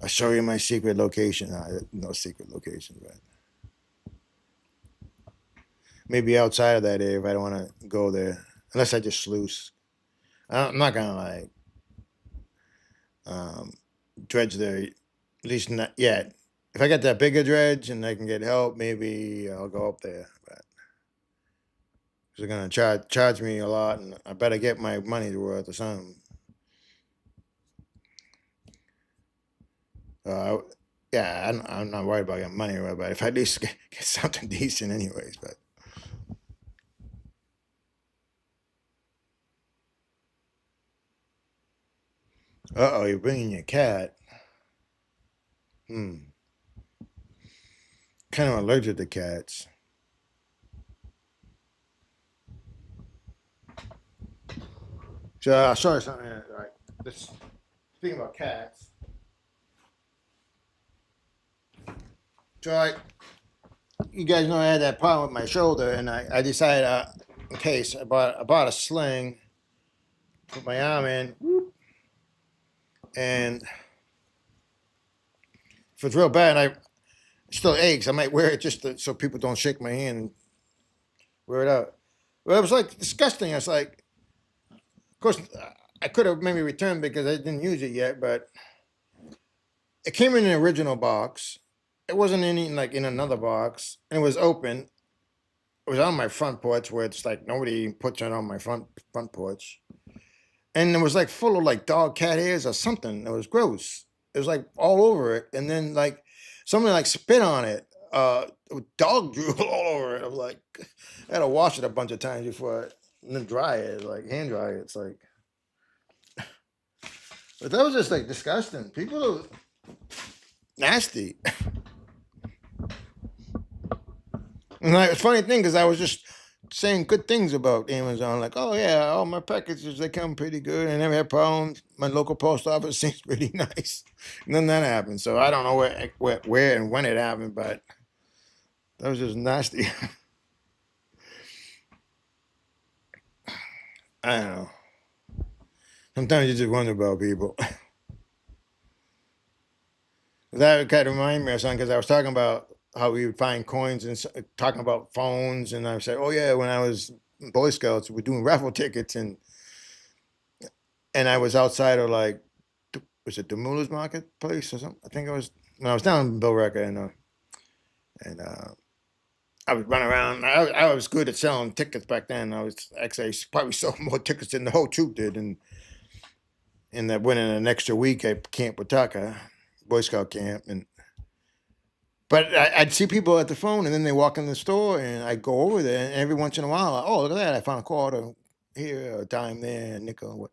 I'll show you my secret location. No secret location, but maybe outside of that area if I don't want to go there, unless I just sluice. I'm not gonna like um, dredge there, at least not yet. If I get that bigger dredge and I can get help, maybe I'll go up there. But they're gonna charge me a lot, and I better get my money's worth or something. Uh, Yeah, I'm not worried about getting money, right? But if I at least get something decent, anyways. But oh, you're bringing your cat. Hmm. Kind of allergic to cats. So I'll show you something. Right. This, speaking about cats. So you guys know I had that problem with my shoulder, and I decided, in case, I bought a sling, put my arm in, and if it's real bad, I still aches. I might wear it just so people don't shake my hand and wear it out. Well, it was like disgusting. I was like, of course, I could have maybe returned because I didn't use it yet, but it came in an original box. It wasn't like in another box, and it was open. It was on my front porch where it's like nobody puts it on my front porch, and it was like full of like dog cat hairs or something. It was gross. It was like all over it, and then like someone like spit on it. Dog drool all over it. I was like, I had to wash it a bunch of times before and then dry it, like hand dry it. It's like, but that was just like disgusting. People are nasty. And it's funny thing because I was just saying good things about Amazon, like, oh yeah, all my packages they come pretty good. I never had problems. My local post office seems pretty nice. And then that happened. So I don't know where and when it happened, but that was just nasty. I don't know. Sometimes you just wonder about people. That kind of reminded me of something because I was talking about how we would find coins and talking about phones, and I said, "Oh yeah, when I was in Boy Scouts, we were doing raffle tickets, and I was outside of like, was it the Mueller's Marketplace or something? I think it was when I was down in Billerica, and I would run around. I was good at selling tickets back then. I was actually probably sold more tickets than the whole troop did, and that went in an extra week at Camp Wataka, Boy Scout camp, and but I'd see people at the phone, and then they walk in the store, and I go over there, and every once in a while, oh look at that, I found a quarter here, a dime there, a nickel.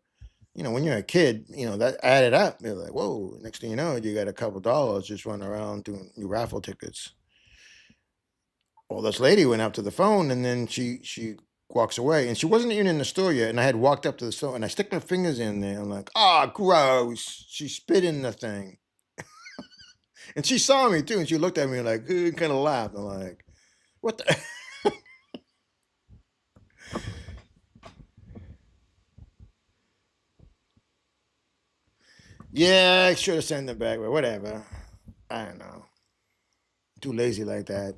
You know, when you're a kid, you know that added up. You're like, whoa! Next thing you know, you got a couple dollars just running around doing your raffle tickets. Well, this lady went up to the phone, and then she walks away, and she wasn't even in the store yet. And I had walked up to the store, and I stick my fingers in there. I'm like, ah, oh, gross! She spit in the thing, and she saw me too, and she looked at me like, kind of laughed. I'm like, what the? Yeah, I should have sent it back, but whatever. I don't know. Too lazy like that.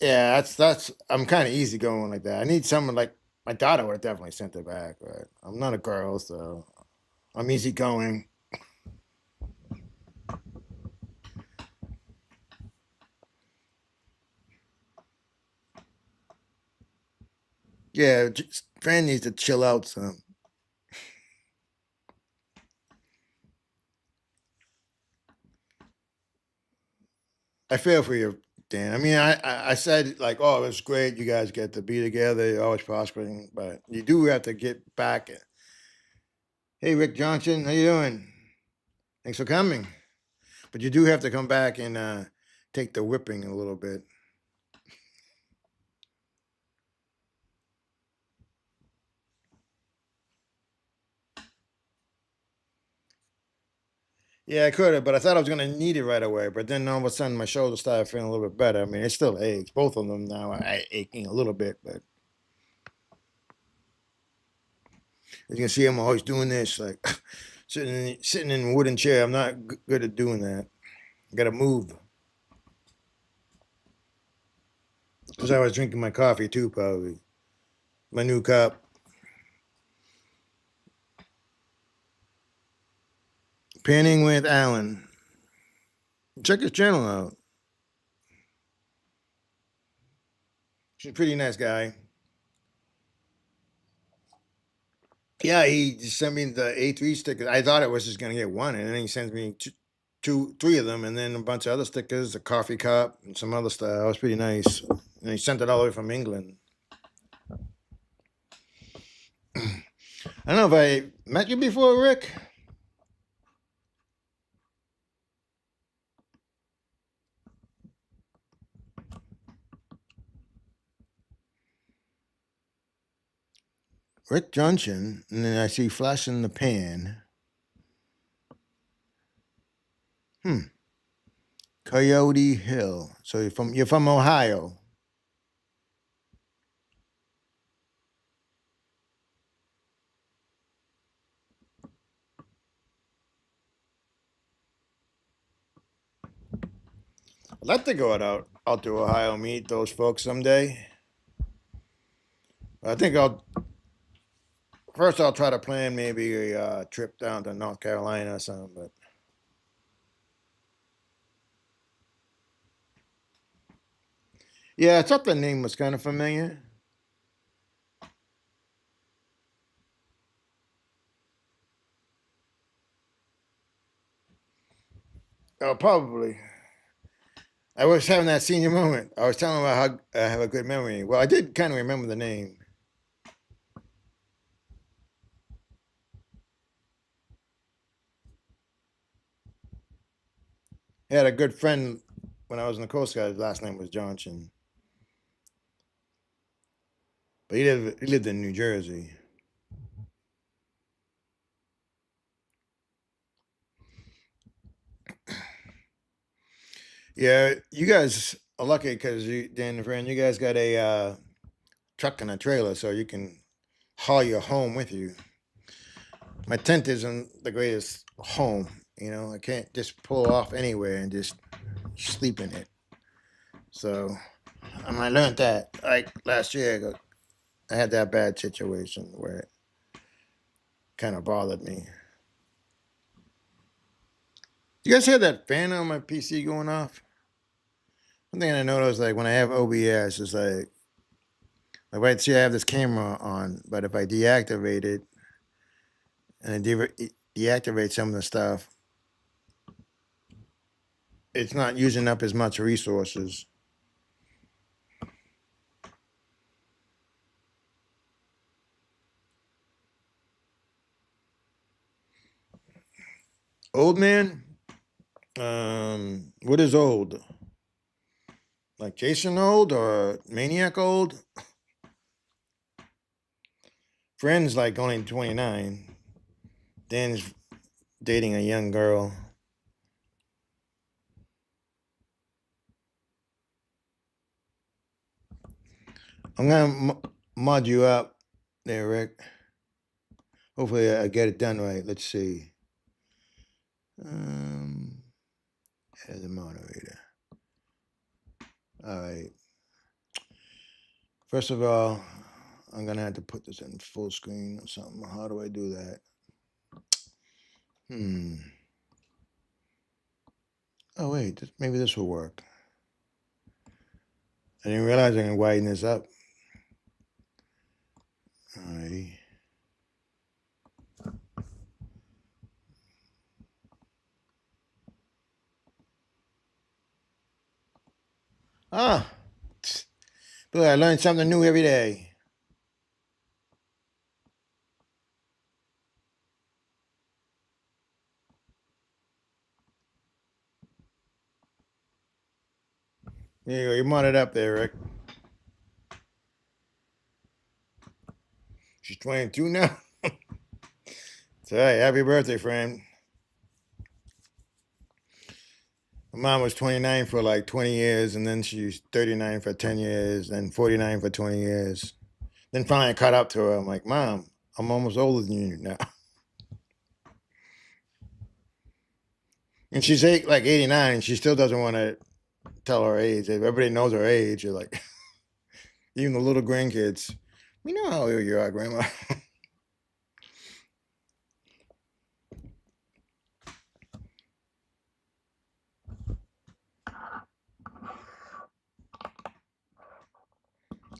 Yeah, that's. I'm kind of easy going like that. I need someone like my daughter would have definitely sent it back, but I'm not a girl, so I'm easy going. Yeah, Fran needs to chill out some. I feel for you, Dan. I mean, I said like, oh, it's great. You guys get to be together. You're always prospering, but you do have to get back. Hey, Rick Johnson, how you doing? Thanks for coming. But you do have to come back and take the whipping a little bit. Yeah, I could have, but I thought I was going to need it right away. But then all of a sudden, my shoulder started feeling a little bit better. I mean, it still aches. Both of them now are aching a little bit, but as you can see, I'm always doing this, like sitting in a wooden chair. I'm not good at doing that. I got to move because I was drinking my coffee too, probably my new cup. Panning with Alan. Check his channel out. She's a pretty nice guy. Yeah, he just sent me the A3 stickers. I thought I was just gonna get one, and then he sends me three of them, and then a bunch of other stickers, a coffee cup, and some other stuff. It was pretty nice. And he sent it all the way from England. I don't know if I met you before, Rick. Rick Johnson, and then I see flash in the pan. Hmm. Coyote Hill. So you're from Ohio. I'd like to go out to Ohio, meet those folks someday. I think I'll try to plan maybe a trip down to North Carolina or something. But yeah, I thought the name was kind of familiar. Oh, probably. I was having that senior moment. I was telling him about how I have a good memory. Well, I did kind of remember the name. I had a good friend when I was in the Coast Guard. His last name was Johnson, but he lived in New Jersey. Yeah, you guys are lucky because Dan and friend, you guys got a truck and a trailer, so you can haul your home with you. My tent isn't the greatest home. I can't just pull off anywhere and just sleep in it. So I learned that like last year. I had that bad situation where it kind of bothered me. You guys hear that fan on my PC going off? One thing I noticed, like when I have OBS, is like right, see, I have this camera on, but if I deactivate it and I deactivate some of the stuff, it's not using up as much resources. Old man, what is old? Like Jason old or Maniac old? Friends like only 29. Dan's dating a young girl. I'm gonna mod you up there, Rick. Hopefully, I get it done right. Let's see. Um, as a moderator. All right. First of all, I'm gonna have to put this in full screen or something. How do I do that? Hmm. Oh wait, maybe this will work. I didn't realize I can widen this up. Alrighty. Ah, boy, I learned something new every day. There you go. You modded up there, Rick. She's 22 now. So, hey, happy birthday, friend. My mom was 29 for like 20 years, and then she's 39 for 10 years, then 49 for 20 years. Then finally I caught up to her. I'm like, Mom, I'm almost older than you now. And she's like 89, and she still doesn't want to tell her age. Everybody knows her age. You're like, even the little grandkids, we know how old you are, Grandma.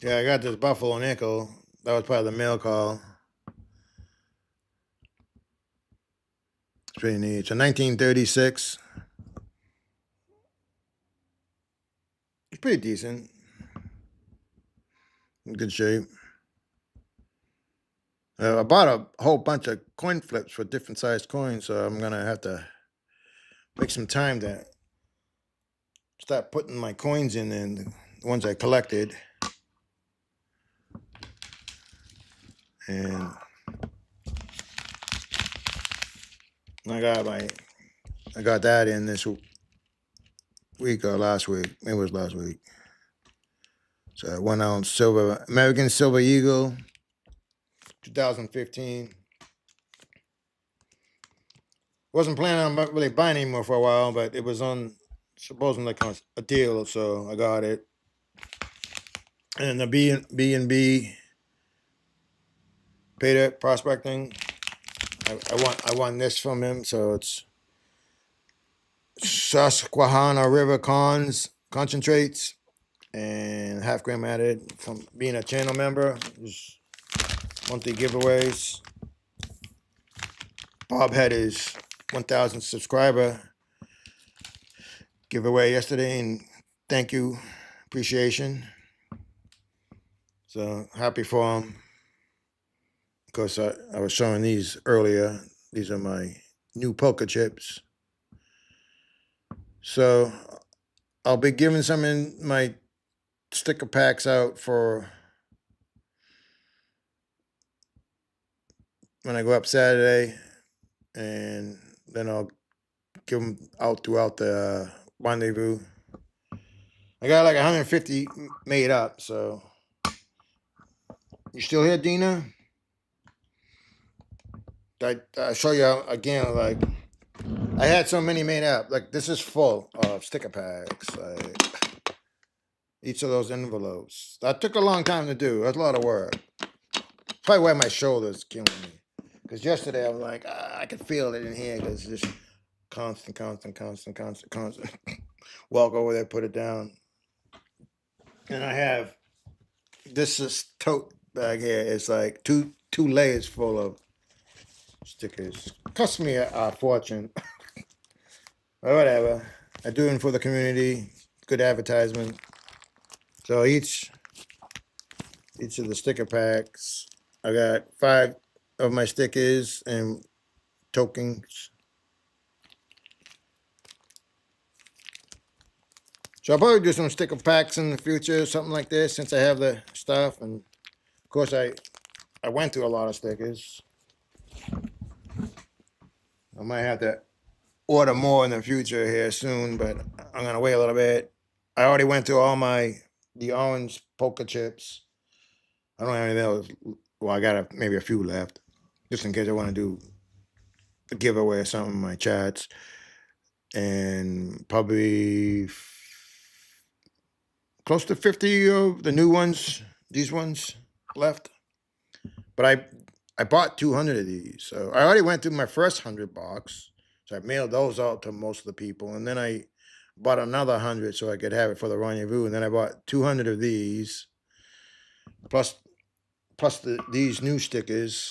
Yeah, I got this Buffalo nickel. That was part of the mail call. It's pretty neat. So 1936. It's pretty decent. In good shape. I bought a whole bunch of coin flips for different sized coins, so I'm gonna have to make some time to start putting my coins in and the ones I collected. And I got that in this week or last week. Maybe it was last week. So 1 ounce silver, American Silver Eagle, 2015. Wasn't planning on really buying anymore for a while, but it was on supposedly like a deal, so I got it. And the B&B paydirt prospecting. I won this from him, so it's Susquehanna River concentrates and half-gram added from being a channel member. There's monthly giveaways. Bob had his 1,000 subscriber giveaway yesterday, and thank you, appreciation. So happy for him. Of course, I was showing these earlier. These are my new poker chips. So I'll be giving some in my sticker packs out for when I go up Saturday, and then I'll give them out throughout the rendezvous. I got like 150 made up, so. You still here, Dina? I show you again, like, I had so many made up. Like, this is full of sticker packs. Like, each of those envelopes. That took a long time to do. That's a lot of work. Probably why my shoulder's killing me. Because yesterday I was like, I could feel it in here because it's just constant. Walk over there, put it down. And I have this tote bag here. It's like two layers full of stickers. Cost me a fortune. Or whatever. I do it for the community. Good advertisement. So each of the sticker packs, I got 5 of my stickers and tokens. So I'll probably do some sticker packs in the future, something like this, since I have the stuff. And of course, I went through a lot of stickers. I might have to order more in the future here soon, but I'm gonna wait a little bit. I already went through all the orange poker chips. I don't have anything else. Well, I got maybe a few left, just in case I want to do a giveaway or something in my chats. And probably close to 50 of the new ones, these ones left. But I bought 200 of these. So I already went through my first 100 box. So I mailed those out to most of the people. And then I bought another 100 so I could have it for the rendezvous. And then I bought 200 of these, plus these new stickers.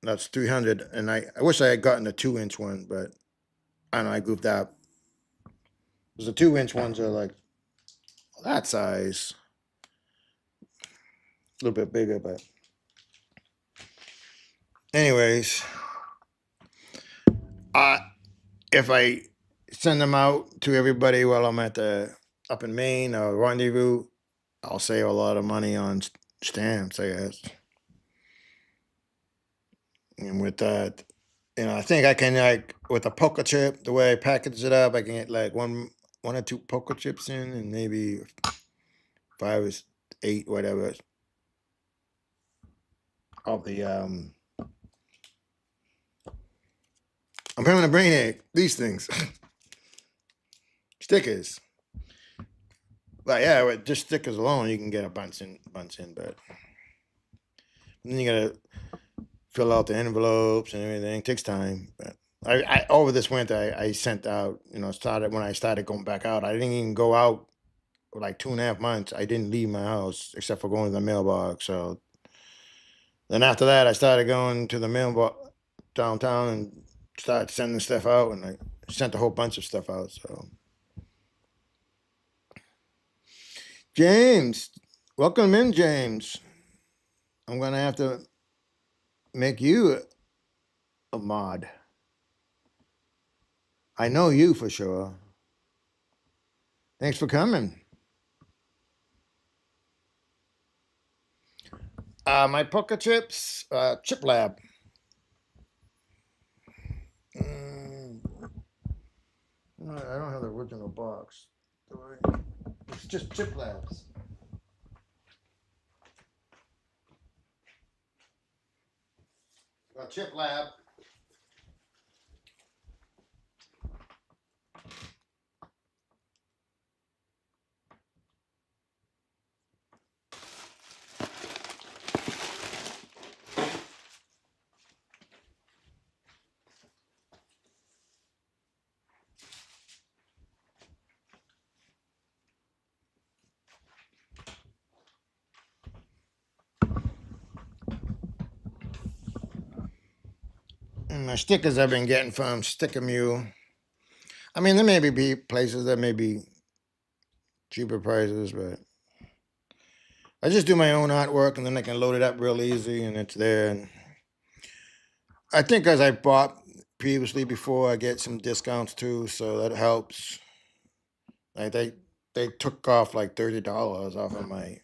That's 300. And I wish I had gotten a 2-inch one, but I don't know, I goofed out. Because the 2-inch ones are like that size. A little bit bigger, but anyways, if I send them out to everybody while I'm up in Maine or rendezvous, I'll save a lot of money on stamps, I guess. And with that, I think I can, like, with a poker chip, the way I package it up, I can get like one or two poker chips in, and maybe 5 or 8, whatever, of the I'm having a brain ache. These things, stickers. Like, yeah, with just stickers alone, you can get a bunch in, but then you gotta fill out the envelopes and everything. It takes time. But I over this winter, I sent out. Started when I started going back out. I didn't even go out like 2.5 months, I didn't leave my house except for going to the mailbox. So then after that, I started going to the mailbox downtown and started sending stuff out, and I sent a whole bunch of stuff out. So James, welcome in, James. I'm gonna have to make you a mod. I know you for sure. Thanks for coming. My poker chips, Chip Lab. Mm, no, I don't have the original box. Do I? It's just Chip Labs. Chip Lab. And my stickers I've been getting from Sticker Mule. I mean, there may be places that may be cheaper prices, but I just do my own artwork and then I can load it up real easy and it's there. And I think as I bought previously before, I get some discounts too, so that helps. Like they took off like $30 off of my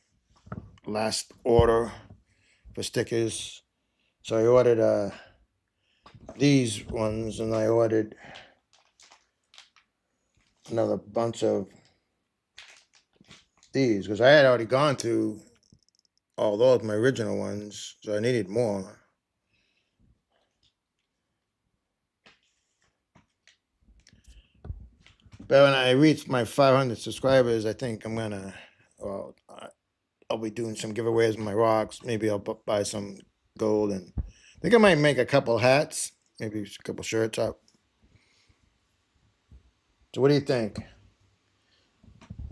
last order for stickers. So I ordered these ones and I ordered another bunch of these because I had already gone through all those, my original ones, so I needed more. But when I reach my 500 subscribers, I think I'm gonna, well, I'll be doing some giveaways with my rocks. Maybe I'll buy some gold, and I think I might make a couple hats, maybe a couple shirts up. So what do you think?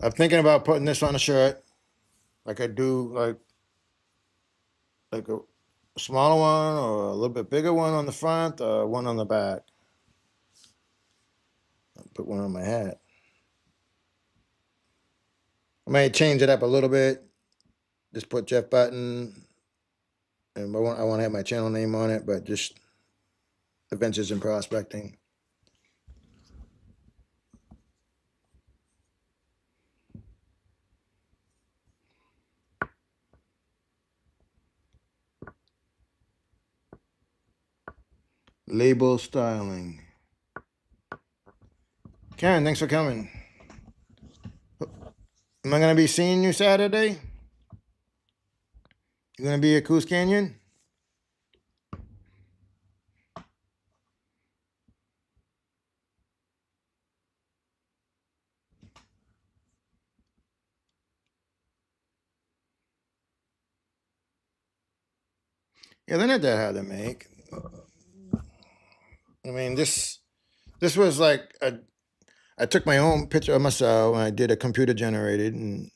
I'm thinking about putting this on a shirt, like I do, like a smaller one or a little bit bigger one on the front, or one on the back. I'll put one on my hat. I might change it up a little bit. Just put Jeff Button, and I want to have my channel name on it, but just Adventures in Prospecting. Label styling. Karen, thanks for coming. Am I going to be seeing you Saturday? You going to be at Coos Canyon? Yeah, they're not that hard to make. I mean, this was like I took my own picture of myself and I did a computer generated, and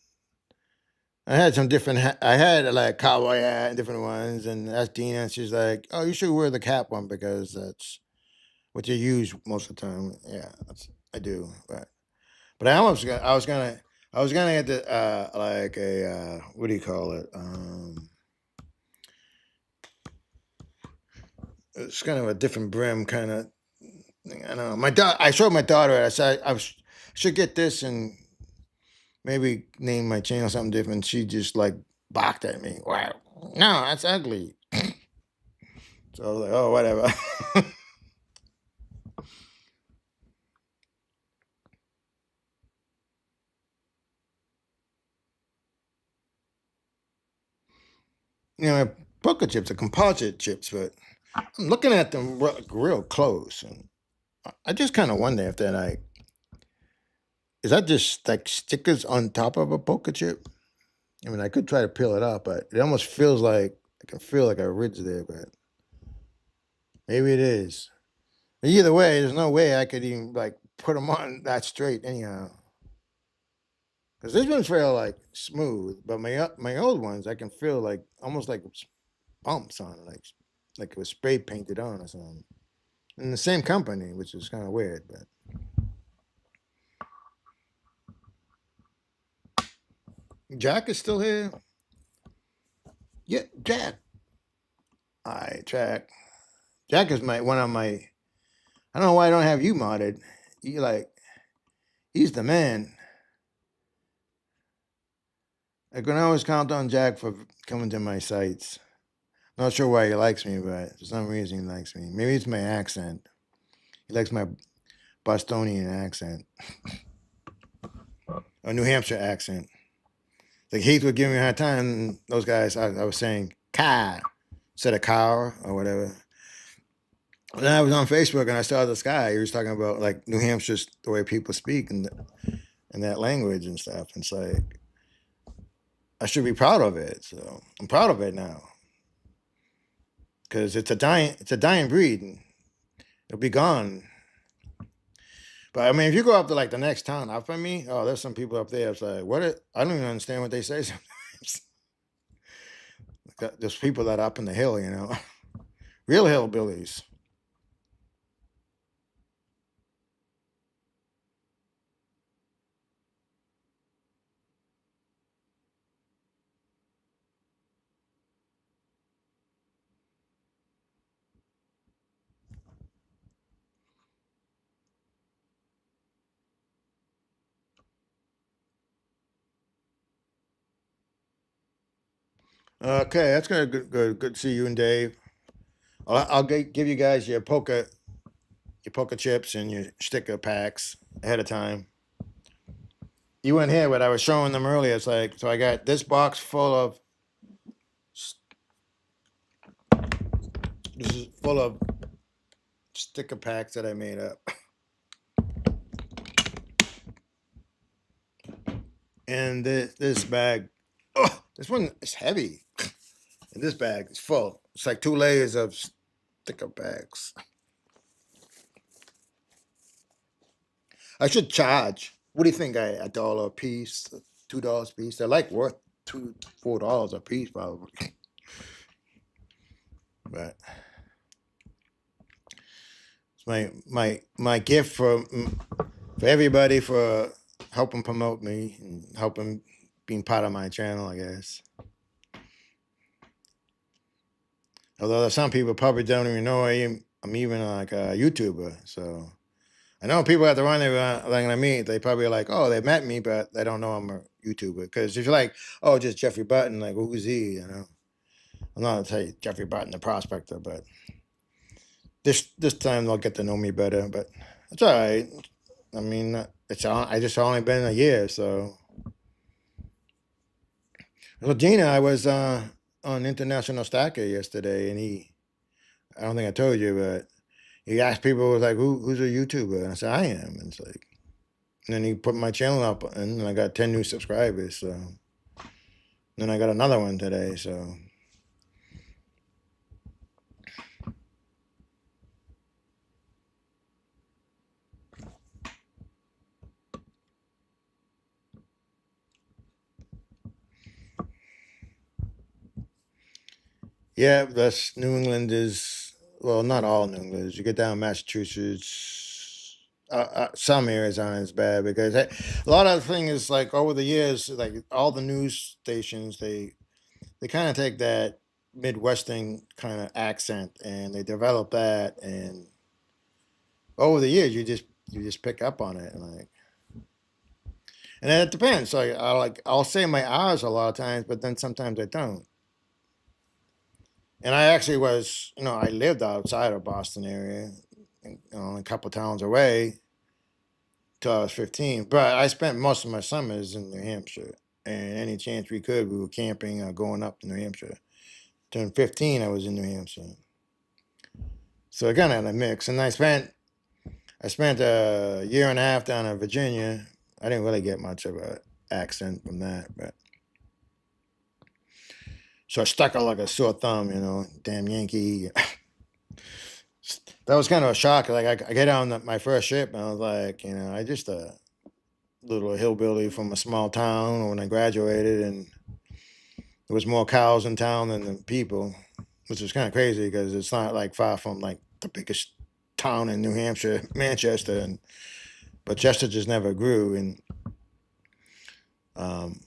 I had some different. I had like cowboy hat and different ones, and that's Dina. And she's like, "Oh, you should wear the cap one because that's what you use most of the time." Yeah, I do. But I was gonna get the like a what do you call it? It's kind of a different brim kind of thing. I don't know. I showed my daughter it. I said should get this and maybe name my channel something different. She just like barked at me. Wow, no, that's ugly. So I was like, oh, whatever. My poker chips are composite chips, but I'm looking at them real close, and I just kind of wonder if they're like, is that just like stickers on top of a poker chip? I mean, I could try to peel it up, but it almost feels like I can feel like a ridge there, but maybe it is. Either way, there's no way I could even like put them on that straight anyhow. Because this ones feel like smooth, but my old ones I can feel like almost like bumps on it, like it was spray painted on or something. In the same company, which is kind of weird, but Jack is still here. Yeah, Jack. All right, Jack. Jack is my one of my. I don't know why I don't have you modded. You like he's the man. I can always count on Jack for coming to my sites. Not sure why he likes me, but for some reason he likes me. Maybe it's my accent. He likes my Bostonian accent or New Hampshire accent. Like Heath would give me a hard time. Those guys, I was saying car instead of car or whatever. And then I was on Facebook and I saw this guy. He was talking about like New Hampshire's the way people speak and that language and stuff. And it's like I should be proud of it. So I'm proud of it now because it's a dying breed. And it'll be gone. But I mean, if you go up to like the next town up from me, oh, there's some people up there. It's like, I don't even understand what they say sometimes. There's people that are up in the hill, real hillbillies. Okay, that's gonna good to see you and Dave. I'll give you guys your poker chips and your sticker packs ahead of time. You weren't here, but I was showing them earlier. It's like so I got this box full of this is full of sticker packs that I made up. And this bag, oh, this one is heavy. And this bag is full. It's like 2 layers of sticker packs. I should charge. What do you think? A dollar a piece, $2 a piece. They're like worth $4 a piece probably. But it's my gift for everybody for helping promote me and helping being part of my channel, I guess. Although some people probably don't even know I'm even like a YouTuber. So I know people at the run like I meet, they probably are like, oh, they met me, but they don't know I'm a YouTuber. Because if you're like, oh, just Jeffrey Button, like who's he? I'm not gonna tell you Jeffrey Button, the prospector, but this time they'll get to know me better. But it's all right. I mean, I just only been a year, so. Well, Gina, I was on International Stacker yesterday, and I don't think I told you, but he asked people, was like, who's a YouTuber? And I said, I am. And it's like, and then he put my channel up, and I got 10 new subscribers. So then I got another one today. So yeah, that's New England is well, not all New England. You get down Massachusetts. Some areas aren't as bad because a lot of the thing is like over the years, like all the news stations, they kind of take that Midwestern kind of accent and they develop that, and over the years you just pick up on it, and it depends. So I'll say my R's a lot of times, but then sometimes I don't. And I actually was, I lived outside of Boston area, a couple towns away till I was 15. But I spent most of my summers in New Hampshire, and any chance we could, we were camping or going up to New Hampshire. Turned 15, I was in New Hampshire. So I kind of had a mix, and I spent a year and a half down in Virginia. I didn't really get much of an accent from that, but so I stuck out like a sore thumb, damn Yankee. That was kind of a shock. Like I get on my first ship, and I was like, I just little hillbilly from a small town when I graduated, and there was more cows in town than the people, which is kind of crazy because it's not like far from like the biggest town in New Hampshire, Manchester, and but Chester just never grew. And um,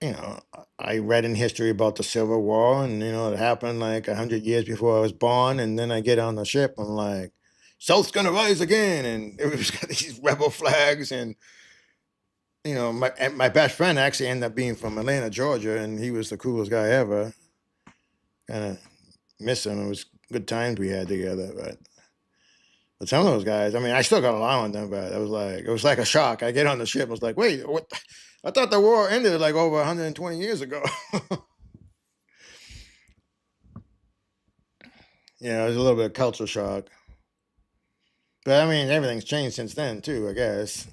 you know, I read in history about the Civil War, and it happened like 100 years before I was born. And then I get on the ship, and like, South's gonna rise again, and it was got these rebel flags, and my best friend actually ended up being from Atlanta, Georgia, and he was the coolest guy ever. Kind of miss him. It was good times we had together, but some of those guys, I mean, I still got along with them, but it was like a shock. I get on the ship, I was like, wait, what? I thought the war ended like over 120 years ago. It was a little bit of culture shock. But I mean, everything's changed since then too, I guess.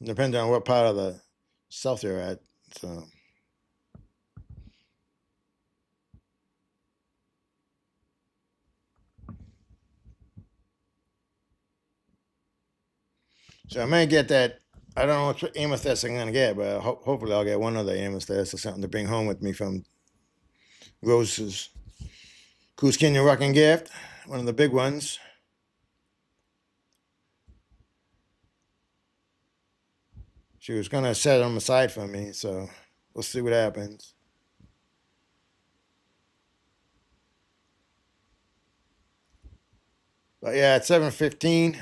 Depending on what part of the South you're at. So I may get that. I don't know what amethyst I'm gonna get, but hopefully I'll get one of the amethyst or something to bring home with me from Rose's Coos Canyon Rocking Gift, one of the big ones. She was gonna set them aside for me, so we'll see what happens. But yeah, at 7:15,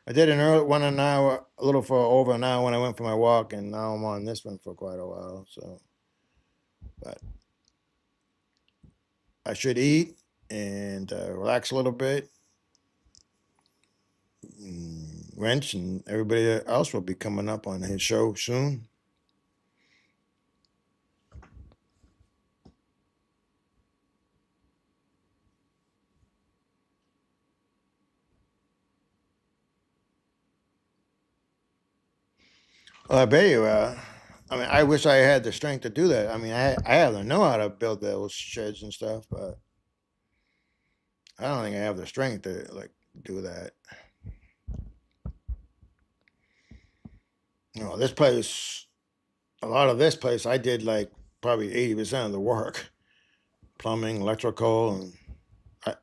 I did an early one an hour, a little for over an hour when I went for my walk, and now I'm on this one for quite a while. So, but I should eat and relax a little bit. Wrench and everybody else will be coming up on his show soon. Well, I bet you. I mean, I wish I had the strength to do that. I mean, I have to know how to build those sheds and stuff, but I don't think I have the strength to like do that. This place, a lot of this place, I did like probably 80% of the work, plumbing, electrical, and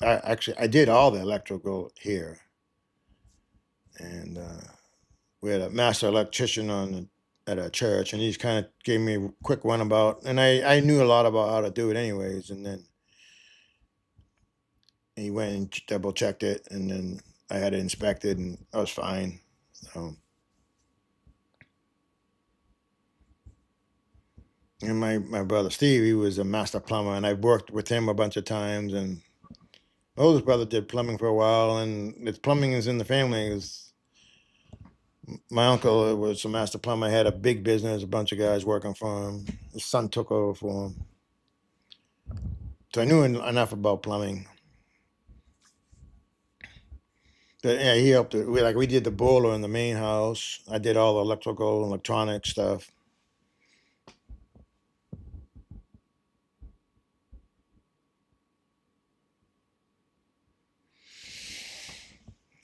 I did all the electrical here, and we had a master electrician at a church, and he just kind of gave me a quick runabout, and I knew a lot about how to do it anyways, and then he went and double checked it, and then I had it inspected, and I was fine. So, and my brother Steve, he was a master plumber, and I worked with him a bunch of times, and my oldest brother did plumbing for a while, and it's plumbing is in the family. My uncle was a master plumber, had a big business, a bunch of guys working for him. His son took over for him. So I knew enough about plumbing. But yeah, he helped. We did the boiler in the main house. I did all the electrical and electronic stuff.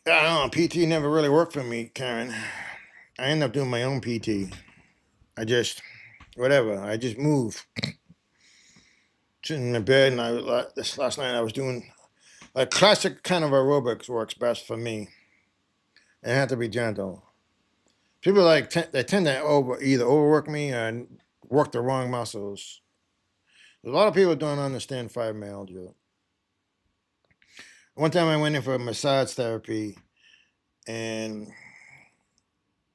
I don't know. PT never really worked for me, Karen. I ended up doing my own PT. I just, whatever. I just move. Sitting in the bed, and this last night I was doing like classic kind of aerobics works best for me. It had to be gentle. People they tend to either overwork me or work the wrong muscles. A lot of people don't understand fibromyalgia. One time I went in for massage therapy, and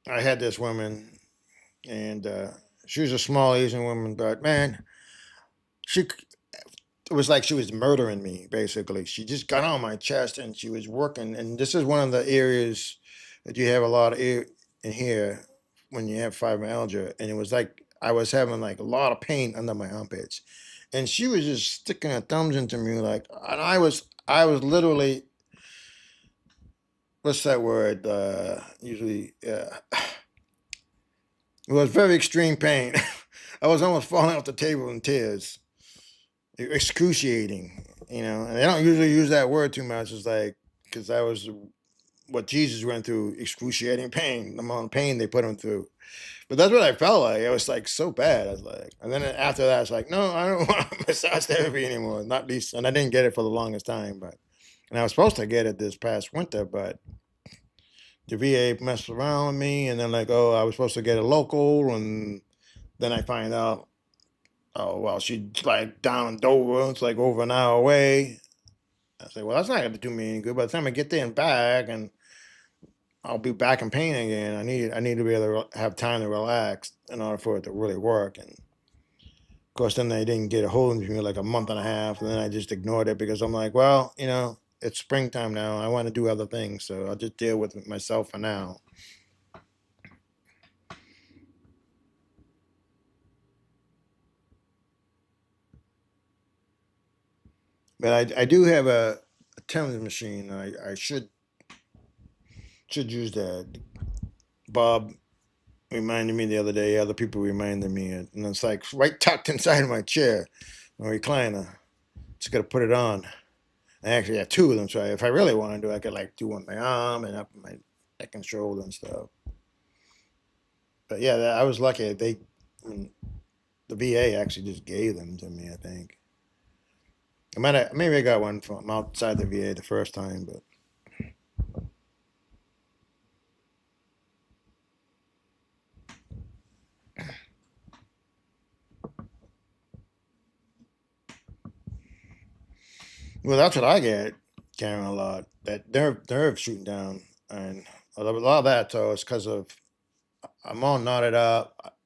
I had this woman, and she was a small Asian woman, but man, she it was like she was murdering me. Basically, she just got on my chest and she was working. And this is one of the areas that you have a lot of in here when you have fibromyalgia, and it was like I was having like a lot of pain under my armpits, and she was just sticking her thumbs into me like, and I was literally, what's that word? Usually, it was very extreme pain. I was almost falling off the table in tears. Excruciating, and they don't usually use that word too much. It's like because I was what Jesus went through, excruciating pain, the amount of pain they put him through. But that's what I felt like. It was like so bad. I was like, and then after that, it's like, no, I don't want massage therapy anymore. Not least, and I didn't get it for the longest time. But and I was supposed to get it this past winter, but the VA messed around with me, and then like, oh, I was supposed to get a local, and then I find out, oh well, she's like down in Dover. It's like over an hour away. I say, well, that's not going to do me any good. By the time I get there and back, and I'll be back in pain again. I need to be able to have time to relax in order for it to really work. And of course, then they didn't get a hold of me like a month and a half, and then I just ignored it because I'm like, well, it's springtime now. I want to do other things, so I'll just deal with it myself for now. But I do have a Thames machine. I should use that. Bob reminded me the other day. Other people reminded me, and it's like right tucked inside my chair, my recliner. Just got to put it on. I actually have two of them, so if I really want to do, I could like do on my arm and up my neck and shoulder and stuff. But yeah, I was lucky. I mean, the VA actually just gave them to me. I think maybe I got one from outside the VA the first time, but well, that's what I get carrying a lot. That nerve shooting down, and a lot of that though is because of I'm all knotted up.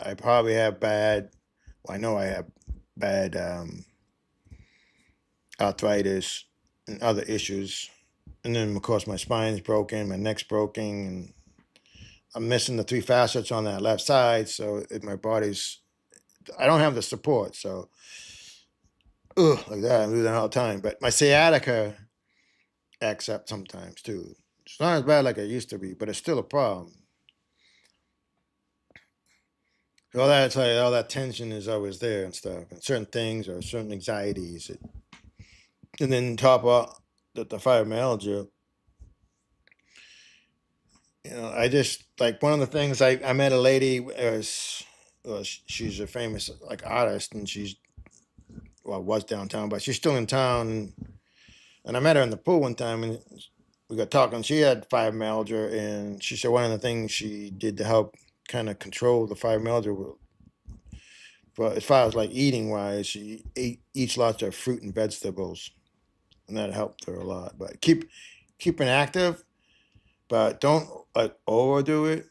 I probably have bad. Well, I know I have bad arthritis and other issues, and then of course my spine's broken, my neck's broken, and I'm missing the three facets on that left side. So my body's I don't have the support. So like that, I do that all the time. But my sciatica acts up sometimes too. It's not as bad like it used to be, but it's still a problem. All that tension is always there and stuff, and certain things or certain anxieties, and then top of the fibromyalgia. I just like one of the things I met a lady she's a famous like artist, and she's well was downtown, but she's still in town. And I met her in the pool one time, and we got talking. She had fibromyalgia, and she said one of the things she did to help kind of control the fibromyalgia, but as far as like eating wise, she eats lots of fruit and vegetables, and that helped her a lot. But keeping active, but don't like overdo it.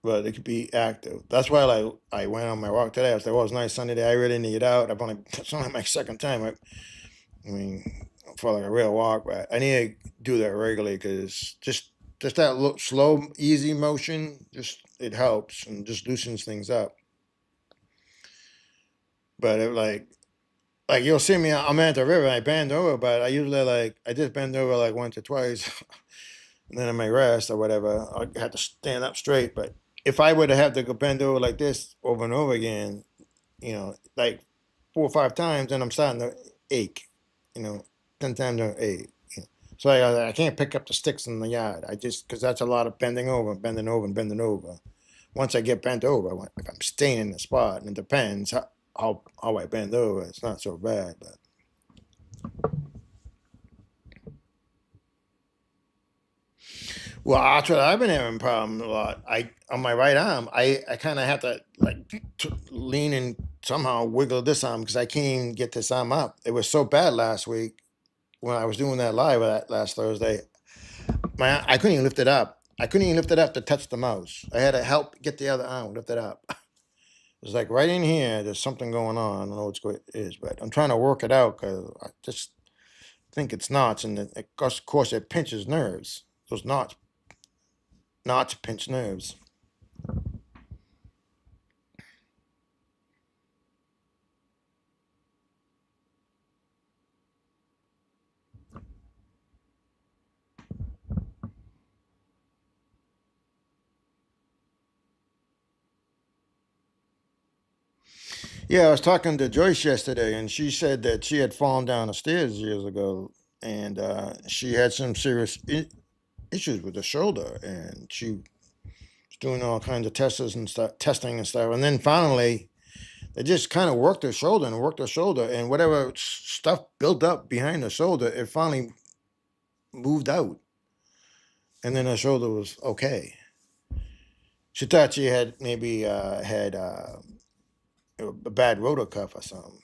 But it could be active. That's why like I went on my walk today. I was like, well, it's a nice sunny day. I really need it out. It's only my second time. I mean, for like a real walk, but I need to do that regularly because just that slow, easy motion, just it helps and just loosens things up. But like you'll see me, I'm at the river, and I bend over, but I usually like I just bend over like once or twice, and then I may rest or whatever. I have to stand up straight. But if I were to have to go bend over like this over and over again, like 4 or 5 times, then I'm starting to ache. You know, 10 times I ache. So I can't pick up the sticks in the yard. I just because that's a lot of bending over, bending over, and bending over. Once I get bent over, if I'm staying in the spot, and it depends how I bend over, it's not so bad. But well, actually, I've been having a problem a lot. I on my right arm, I kind of have to like lean and somehow wiggle this arm because I can't even get this arm up. It was so bad last week when I was doing that live last Thursday. I couldn't even lift it up. I couldn't even lift it up to touch the mouse. I had to help get the other arm lift it up. It's like right in here. There's something going on. I don't know what it is, but I'm trying to work it out because I just think it's knots, and of course it pinches nerves. Those knots pinch nerves. Yeah, I was talking to Joyce yesterday, and she said that she had fallen down the stairs years ago, and she had some serious issues with her shoulder, and she was doing all kinds of testing and stuff, and then finally they just kind of worked her shoulder, and whatever stuff built up behind her shoulder, it finally moved out, and then her shoulder was okay. She thought she had maybe had a bad rotor cuff or something.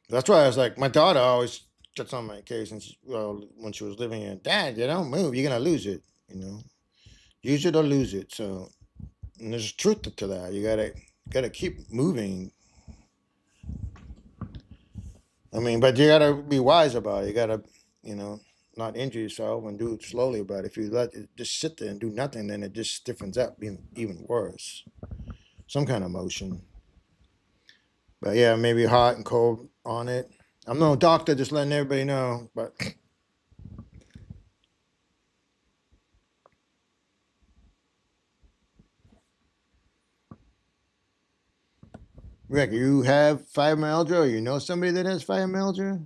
That's why I was like, my daughter always gets on my case, and when she was living here, Dad, you don't move, you're gonna lose it. Use it or lose it. So, and there's truth to that. You gotta keep moving. I mean, but you gotta be wise about it. You gotta, you know, not injure yourself and do it slowly. But if you let it just sit there and do nothing, then it just stiffens up, being even worse. Some kind of motion. But yeah, maybe hot and cold on it. I'm no doctor, just letting everybody know. But Rick, you have fibromyalgia, or you know somebody that has fibromyalgia?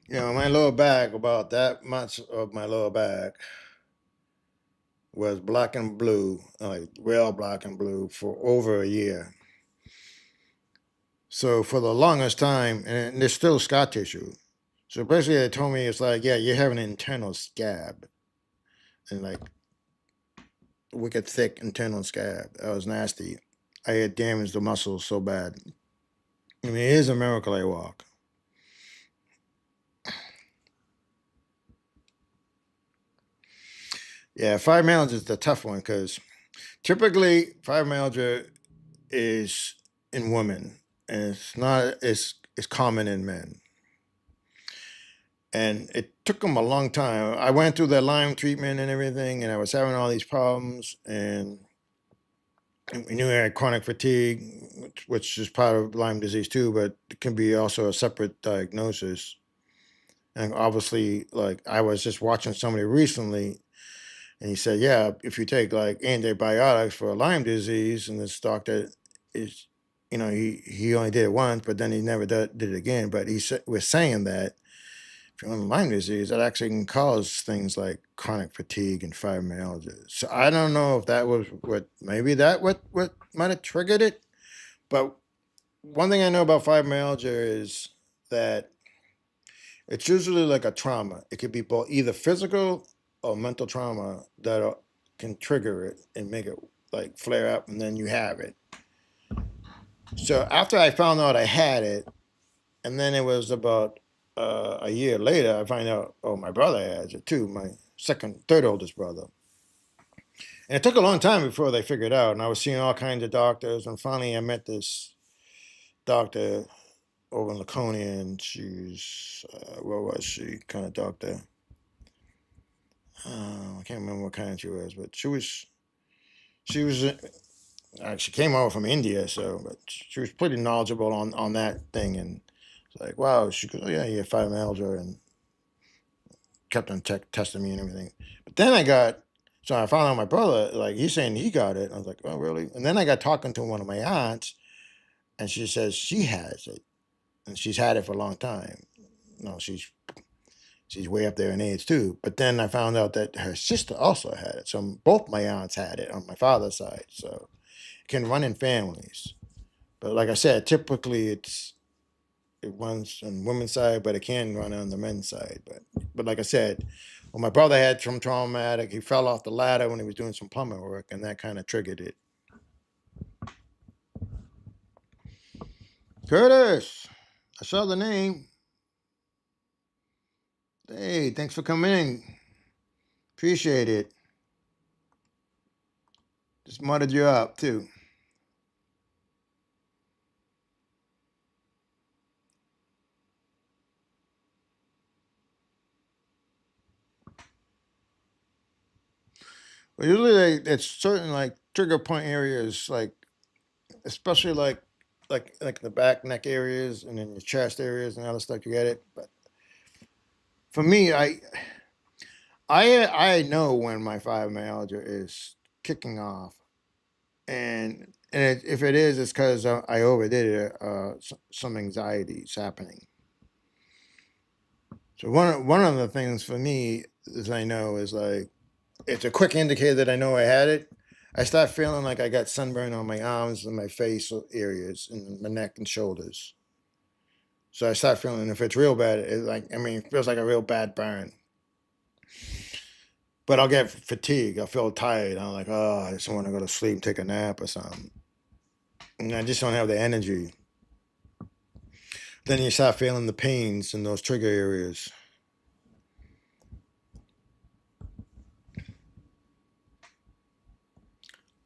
My lower back, about that much of my lower back was black and blue, like real black and blue, for over a year. So for the longest time, and there's still scar tissue. So basically, they told me it's like, yeah, you have an internal scab, and like wicked thick internal scab. That was nasty. I had damaged the muscles so bad. I mean, it is a miracle I walk. Yeah, fibromyalgia is the tough one because typically fibromyalgia is in women, and it's not it's common in men. And it took them a long time. I went through the Lyme treatment and everything, and I was having all these problems, and we knew I had chronic fatigue, which is part of Lyme disease too, but it can be also a separate diagnosis. And obviously, like I was just watching somebody recently, and he said, "Yeah, if you take like antibiotics for Lyme disease," and this doctor is, he only did it once, but then he never did it again. But was saying that if you're on Lyme disease, that actually can cause things like chronic fatigue and fibromyalgia. So I don't know if that was what might have triggered it. But one thing I know about fibromyalgia is that it's usually like a trauma. It could be both either physical or mental trauma that can trigger it and make it like flare up, and then you have it. So after I found out I had it, and then it was about a year later, I find out, oh, my brother has it too, my third oldest brother. And it took a long time before they figured out. And I was seeing all kinds of doctors. And finally, I met this doctor over in Laconia. And she's, what was she? Kind of doctor. I can't remember what kind she was, but she came over from India. But she was pretty knowledgeable on that thing. And it's like, wow, she goes, oh, yeah, you have fibromyalgia. And kept on testing me and everything. But then so I found out my brother, like he's saying he got it. I was like, oh, really? And then I got talking to one of my aunts, and she says she has it, and she's had it for a long time. No, she's way up there in age too. But then I found out that her sister also had it. So both my aunts had it on my father's side. So it can run in families. But like I said, typically it runs on the women's side, but it can run on the men's side. But like I said, well, my brother had some traumatic. He fell off the ladder when he was doing some plumbing work, and that kind of triggered it. Curtis, I saw the name. Hey, thanks for coming in. Appreciate it. Just mudded you up too. But usually it's certain like trigger point areas, like especially like the back neck areas and then the chest areas and other stuff. You get it. But for me, I know when my fibromyalgia is kicking off, if it is, it's because I overdid it. Some anxiety is happening. So one of the things for me is I know is like it's a quick indicator that I know I had it. I start feeling like I got sunburn on my arms and my face areas and my neck and shoulders. So I start feeling if it's real bad, it feels like a real bad burn. But I'll get fatigue. I feel tired. I'm like, oh, I just want to go to sleep, take a nap or something. And I just don't have the energy. Then you start feeling the pains in those trigger areas.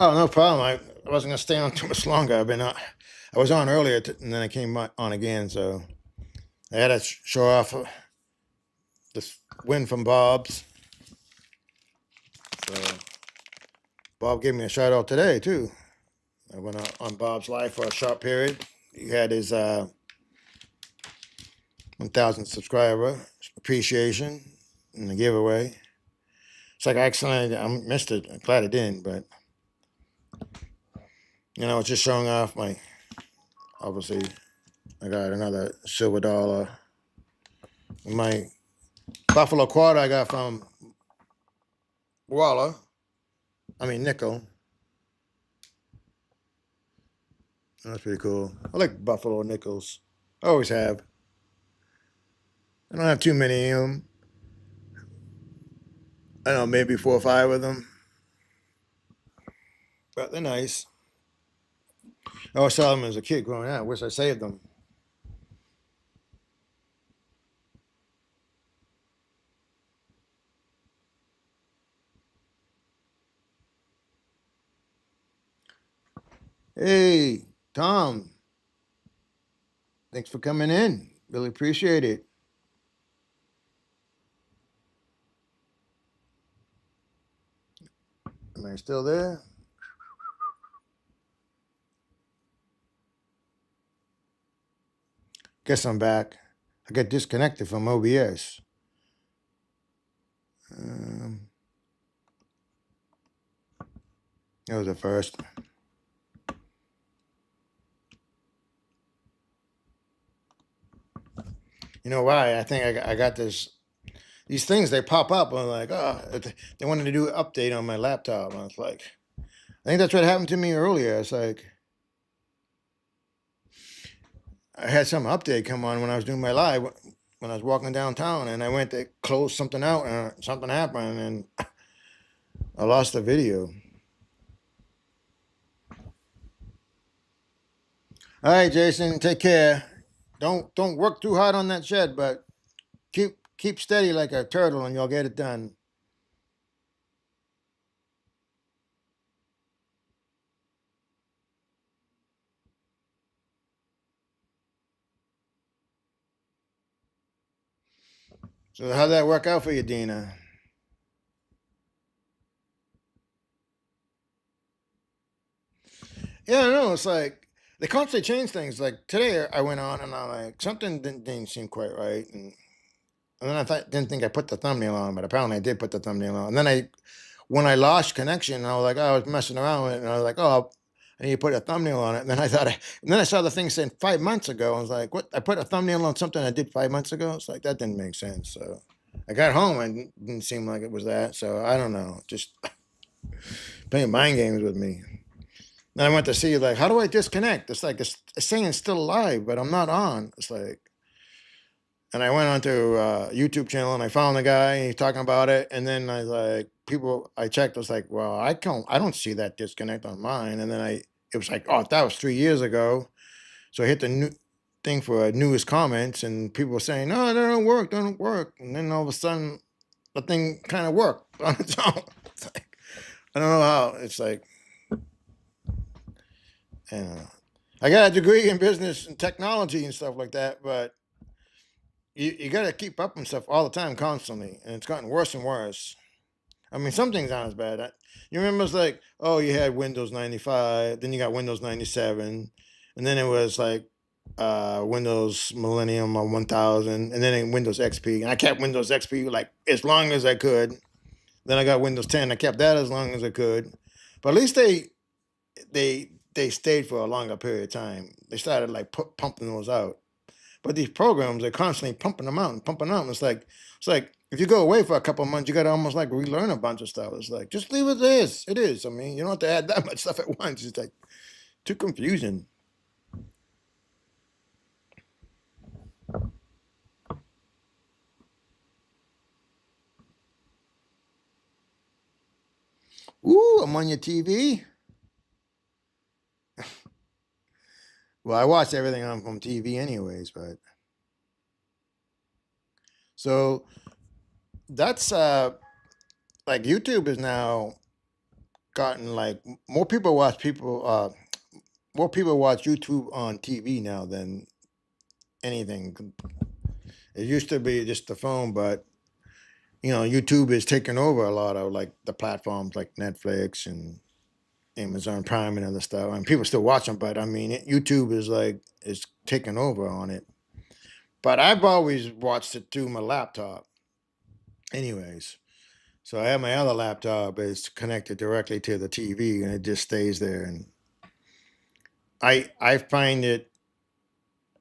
Oh, no problem. I wasn't gonna stay on too much longer. I was on earlier, and then I came on again. So I had to show off this win from Bob's. So Bob gave me a shout out today too. I went on Bob's live for a short period. He had his 1,000 subscriber appreciation in the giveaway. It's like I missed it. I'm glad I didn't, but it's just showing off my. Obviously, I got another silver dollar. My Buffalo quarter I got from Nickel. That's pretty cool. I like Buffalo nickels. I always have. I don't have too many of them. I don't know, maybe 4 or 5 of them, but they're nice. I always saw them as a kid growing up. I wish I saved them. Hey, Tom, thanks for coming in. Really appreciate it. Am I still there? Guess I'm back. I got disconnected from OBS. Um, that was the first. You know why? I think I got this. These things they pop up. I'm like, oh, they wanted to do an update on my laptop. I was like, I think that's what happened to me earlier. It's like I had some update come on when I was doing my live when I was walking downtown, and I went to close something out, and something happened, and I lost the video. All right, Jason, take care. Don't work too hard on that shed, but keep steady like a turtle, and you'll get it done. So how'd that work out for you, Dina? Yeah, I know. It's like they constantly change things. Like today, I went on and I like something didn't seem quite right, and then didn't think I put the thumbnail on, but apparently I did put the thumbnail on. And then when I lost connection, I was like, oh, I was messing around with it, and I was like, oh, I need to put a thumbnail on it. And then and then I saw the thing saying 5 months ago. I was like, what? I put a thumbnail on something I did 5 months ago. It's like that didn't make sense. So I got home and it didn't seem like it was that. So I don't know, just playing mind games with me. Then I went to see like, how do I disconnect? It's like it's saying it's still alive, but I'm not on. It's like, and I went onto YouTube channel and I found the guy and he's talking about it. And then I like people I checked. I was like, well, I don't see that disconnect on mine. And then it was like, oh, that was 3 years ago. So I hit the new thing for newest comments, and people were saying, no, that don't work. And then all of a sudden, the thing kind of worked on its own. It's like, I don't know how. It's like, I don't know. I got a degree in business and technology and stuff like that, but you got to keep up and stuff all the time, constantly, and it's gotten worse and worse. I mean, some things aren't as bad. You remember it's like, oh, you had Windows 95, then you got Windows 97, and then it was like Windows Millennium or 1000, and then Windows XP. And I kept Windows XP like as long as I could. Then I got Windows 10. I kept that as long as I could. But at least they stayed for a longer period of time. They started like pumping those out. But these programs are constantly pumping them out and pumping out. And it's like if you go away for a couple of months, you got to almost like relearn a bunch of stuff. It's like just leave it as is. It is. I mean, you don't have to add that much stuff at once. It's like too confusing. Ooh, I'm on your TV. Well, I watch everything on from TV anyways, but so that's like YouTube is now gotten like more people watch YouTube on TV now than anything. It used to be just the phone, but YouTube is taking over a lot of like the platforms like Netflix and Amazon Prime and other stuff. And people still watch them, but I mean, YouTube is taking over on it. But I've always watched it through my laptop, anyways. So I have my other laptop is connected directly to the TV, and it just stays there. And I find it,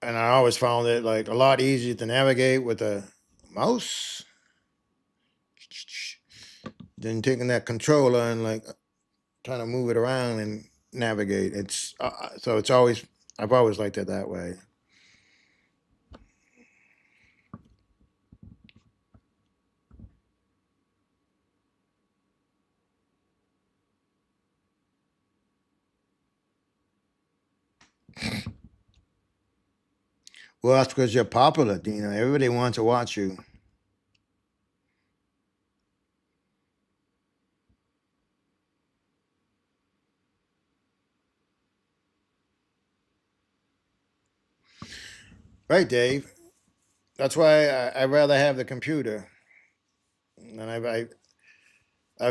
and I always found it like a lot easier to navigate with a mouse than taking that controller and like trying to move it around and navigate. So it's always I've always liked it that way. Well, that's because you're popular. Everybody wants to watch you. Right, Dave? That's why I'd rather have the computer. And I've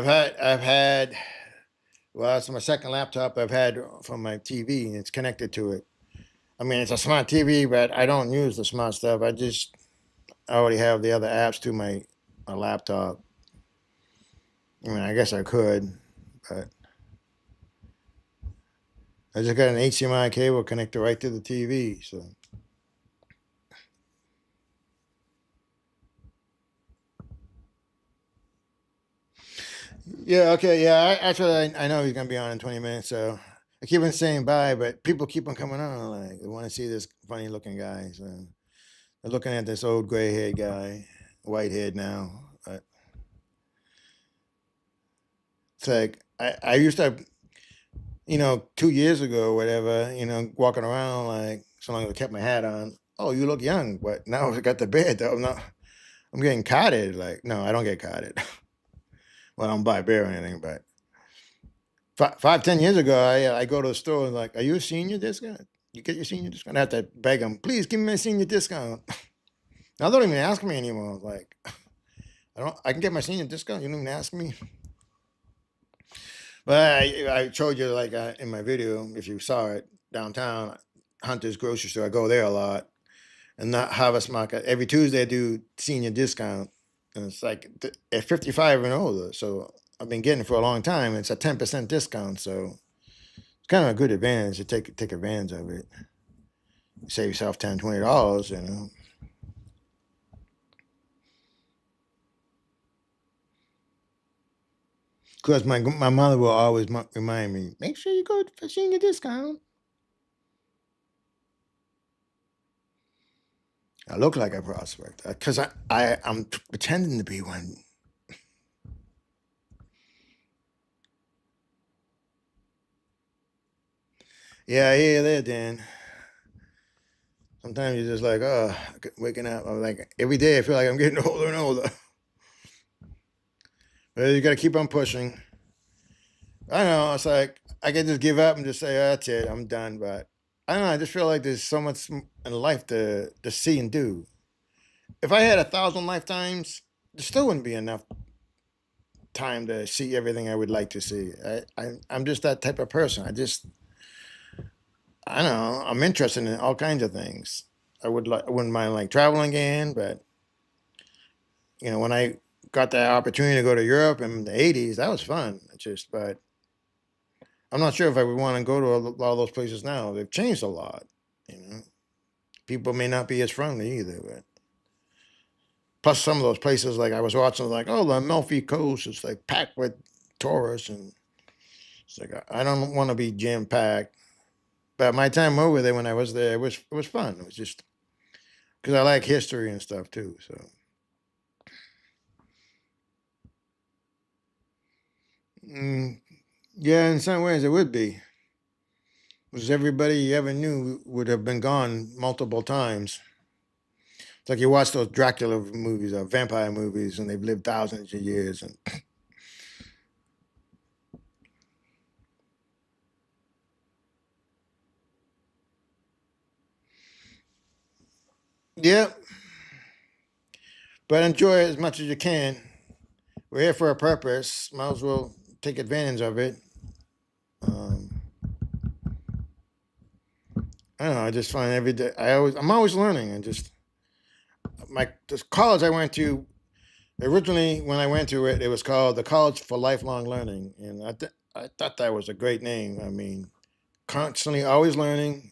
had well, that's my second laptop I've had from my TV, and it's connected to it. I mean, it's a smart TV, but I don't use the smart stuff. I already have the other apps to my laptop. I mean, I guess I could, but I just got an HDMI cable connected right to the TV. So yeah, okay, yeah. I know he's gonna be on in 20 minutes, so I keep on saying bye, but people keep on coming on. Like they want to see this funny looking guy. So they're looking at this old gray haired guy, white haired now. But it's like I used to, 2 years ago, or whatever, walking around like so long as I kept my hat on. Oh, you look young, but now I got the beard. Though. I'm getting carded. Like, no, I don't get carded. Well, I don't buy beer or anything, but 5, 10 years ago, I go to the store and like, are you a senior discount? You get your senior discount. I have to beg them, please give me my senior discount. Now they don't even ask me anymore. Like, I can get my senior discount. You don't even ask me. But I showed you like in my video, if you saw it downtown, Hunter's grocery store. I go there a lot, and not Harvest Market. Every Tuesday I do senior discount, and it's like at 55 and older. So I've been getting it for a long time. It's a 10% discount, so it's kind of a good advantage to take advantage of it. Save yourself $10, $20, Because my mother will always remind me, make sure you go for senior discount. I look like a prospect because I'm pretending to be one. Yeah, yeah, there, Dan. Sometimes you're just like, oh, waking up. I'm like, every day I feel like I'm getting older and older. But you got to keep on pushing. I know. It's like I can just give up and just say, oh, that's it. I'm done. But I don't know. I just feel like there's so much in life to see and do. If I had 1,000 lifetimes, there still wouldn't be enough time to see everything I would like to see. I'm just that type of person. I don't know. I'm interested in all kinds of things. I wouldn't mind like traveling again, but when I got the opportunity to go to Europe in the '80s, that was fun. But I'm not sure if I would want to go to all those places now. They've changed a lot. You know, people may not be as friendly either. But plus, some of those places, like I was watching, like the Amalfi Coast, it's like packed with tourists, and it's like I don't want to be jam packed. But my time over there when I was there, it was fun. It was just because I like history and stuff too. So mm, yeah, in some ways it would be, because everybody you ever knew would have been gone multiple times. It's like you watch those Dracula movies or vampire movies, and they've lived thousands of years. And yeah, but enjoy it as much as you can. We're here for a purpose. Might as well take advantage of it. Um, I don't know. I just find every day. I'm always learning, and just the college I went to originally when I went to it, it was called the College for Lifelong Learning, and I thought that was a great name. I mean, constantly always learning.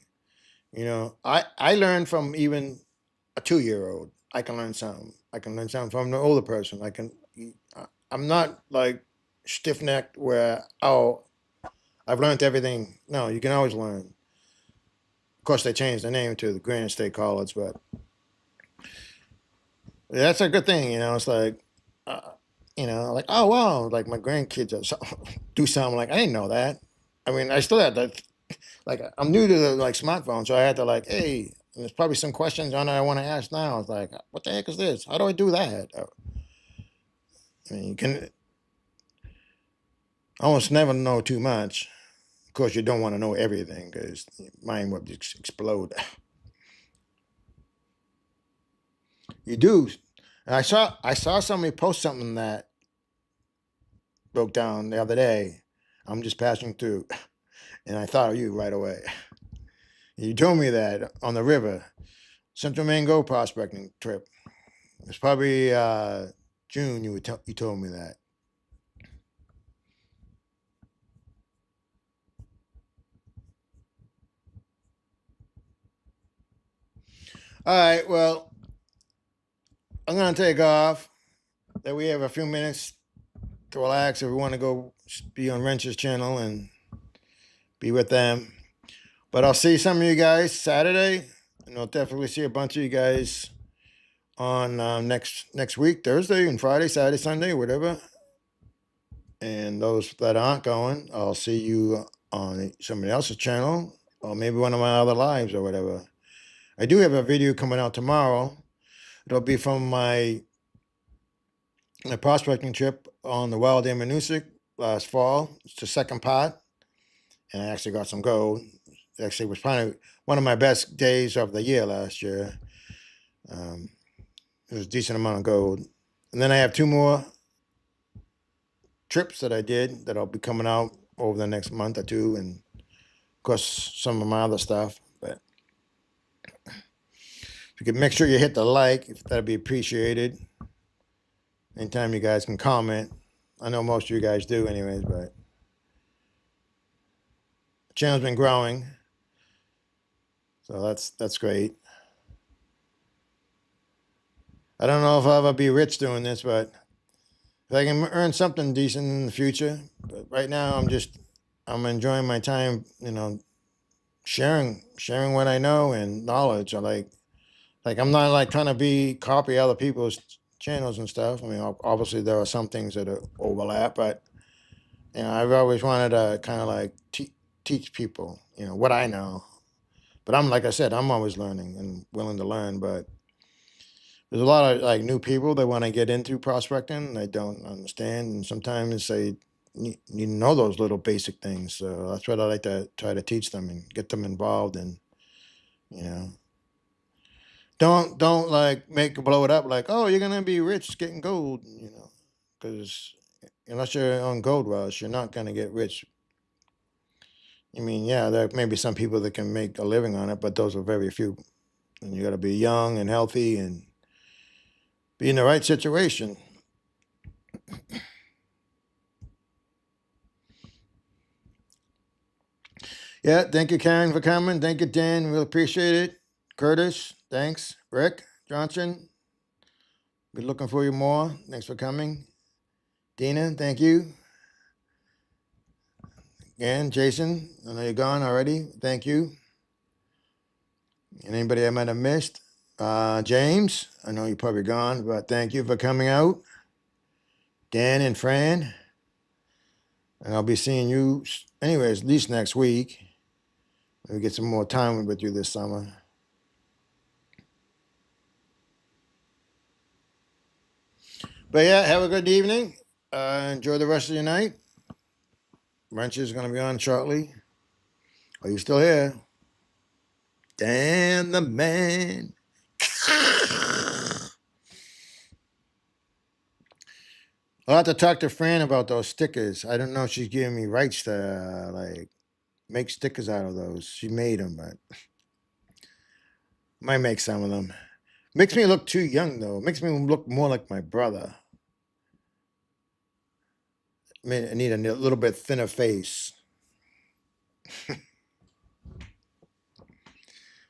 I learned from even a 2 year old. I can learn something. I can learn something from the older person. I'm not like stiff necked where I've learned everything. No, you can always learn. Of course, they changed the name to the Grand State College, but that's a good thing. It's like, uh, like, oh wow, like my grandkids do something like I didn't know that. I mean, I still had that. Like, I'm new to the like smartphone, so I had to like, hey, there's probably some questions on it I want to ask now. It's like, what the heck is this? How do I do that? I mean, you can almost never know too much. Of course, you don't want to know everything because your mind would just explode. You do. And I saw somebody post something that broke down the other day. I'm just passing through, and I thought of you right away. You told me that on the river, Central Maine Gold prospecting trip. It's probably June. You told me that. All right. Well, I'm gonna take off. That we have a few minutes to relax if we want to go be on Wrench's channel and be with them. But I'll see some of you guys Saturday, and I'll definitely see a bunch of you guys on next week, Thursday and Friday, Saturday, Sunday, whatever. And those that aren't going, I'll see you on somebody else's channel or maybe one of my other lives or whatever. I do have a video coming out tomorrow. It'll be from my prospecting trip on the Wild Amanuensis last fall. It's the second part, and I actually got some gold. Actually, it was probably one of my best days of the year last year. Um, it was a decent amount of gold. And then I have two more trips that I did that I'll be coming out over the next month or two, and of course some of my other stuff. But if you could make sure you hit the like, if that'd be appreciated. Anytime you guys can comment. I know most of you guys do, anyways. But the channel's been growing, so that's great. I don't know if I'll ever be rich doing this, but if I can earn something decent in the future. But right now, I'm enjoying my time. Sharing what I know and knowledge. I like I'm not like trying to be copy other people's channels and stuff. I mean, obviously there are some things that are overlap, but I've always wanted to kind of like teach people, what I know. But I'm like I said, I'm always learning and willing to learn. But there's a lot of like new people that want to get into prospecting. They don't understand, and sometimes they need to know those little basic things. So that's what I like to try to teach them and get them involved. And you know, don't like blow it up like, oh, you're gonna be rich getting gold. Because unless you're on Gold Rush, you're not going to get rich. I mean, yeah, there may be some people that can make a living on it, but those are very few. And you got to be young and healthy and be in the right situation. Yeah, thank you, Karen, for coming. Thank you, Dan. Really appreciate it. Curtis, thanks. Rick Johnson, be looking for you more. Thanks for coming. Dina, thank you. And Jason, I know you're gone already. Thank you. And anybody I might have missed? James, I know you're probably gone, but thank you for coming out. Dan and Fran. And I'll be seeing you, anyways, at least next week. We'll get some more time with you this summer. But yeah, have a good evening. Enjoy the rest of your night. Wrench is going to be on shortly. Are you still here? Dan the man. I'll have to talk to Fran about those stickers. I don't know if she's giving me rights to like make stickers out of those. She made them, but might make some of them. Makes me look too young though. Makes me look more like my brother. I mean, I need a little bit thinner face.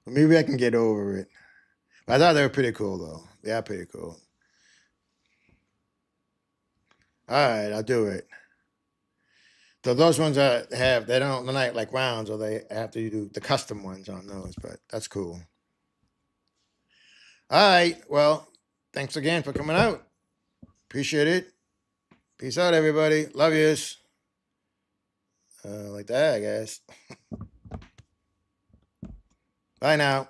Maybe I can get over it. I thought they were pretty cool though. They are pretty cool. All right, I'll do it. So those ones that have they're not like rounds, or they have to do the custom ones on those, but that's cool. All right, well, thanks again for coming out. Appreciate it. Peace out, everybody. Love yous. Like that, I guess. Bye now.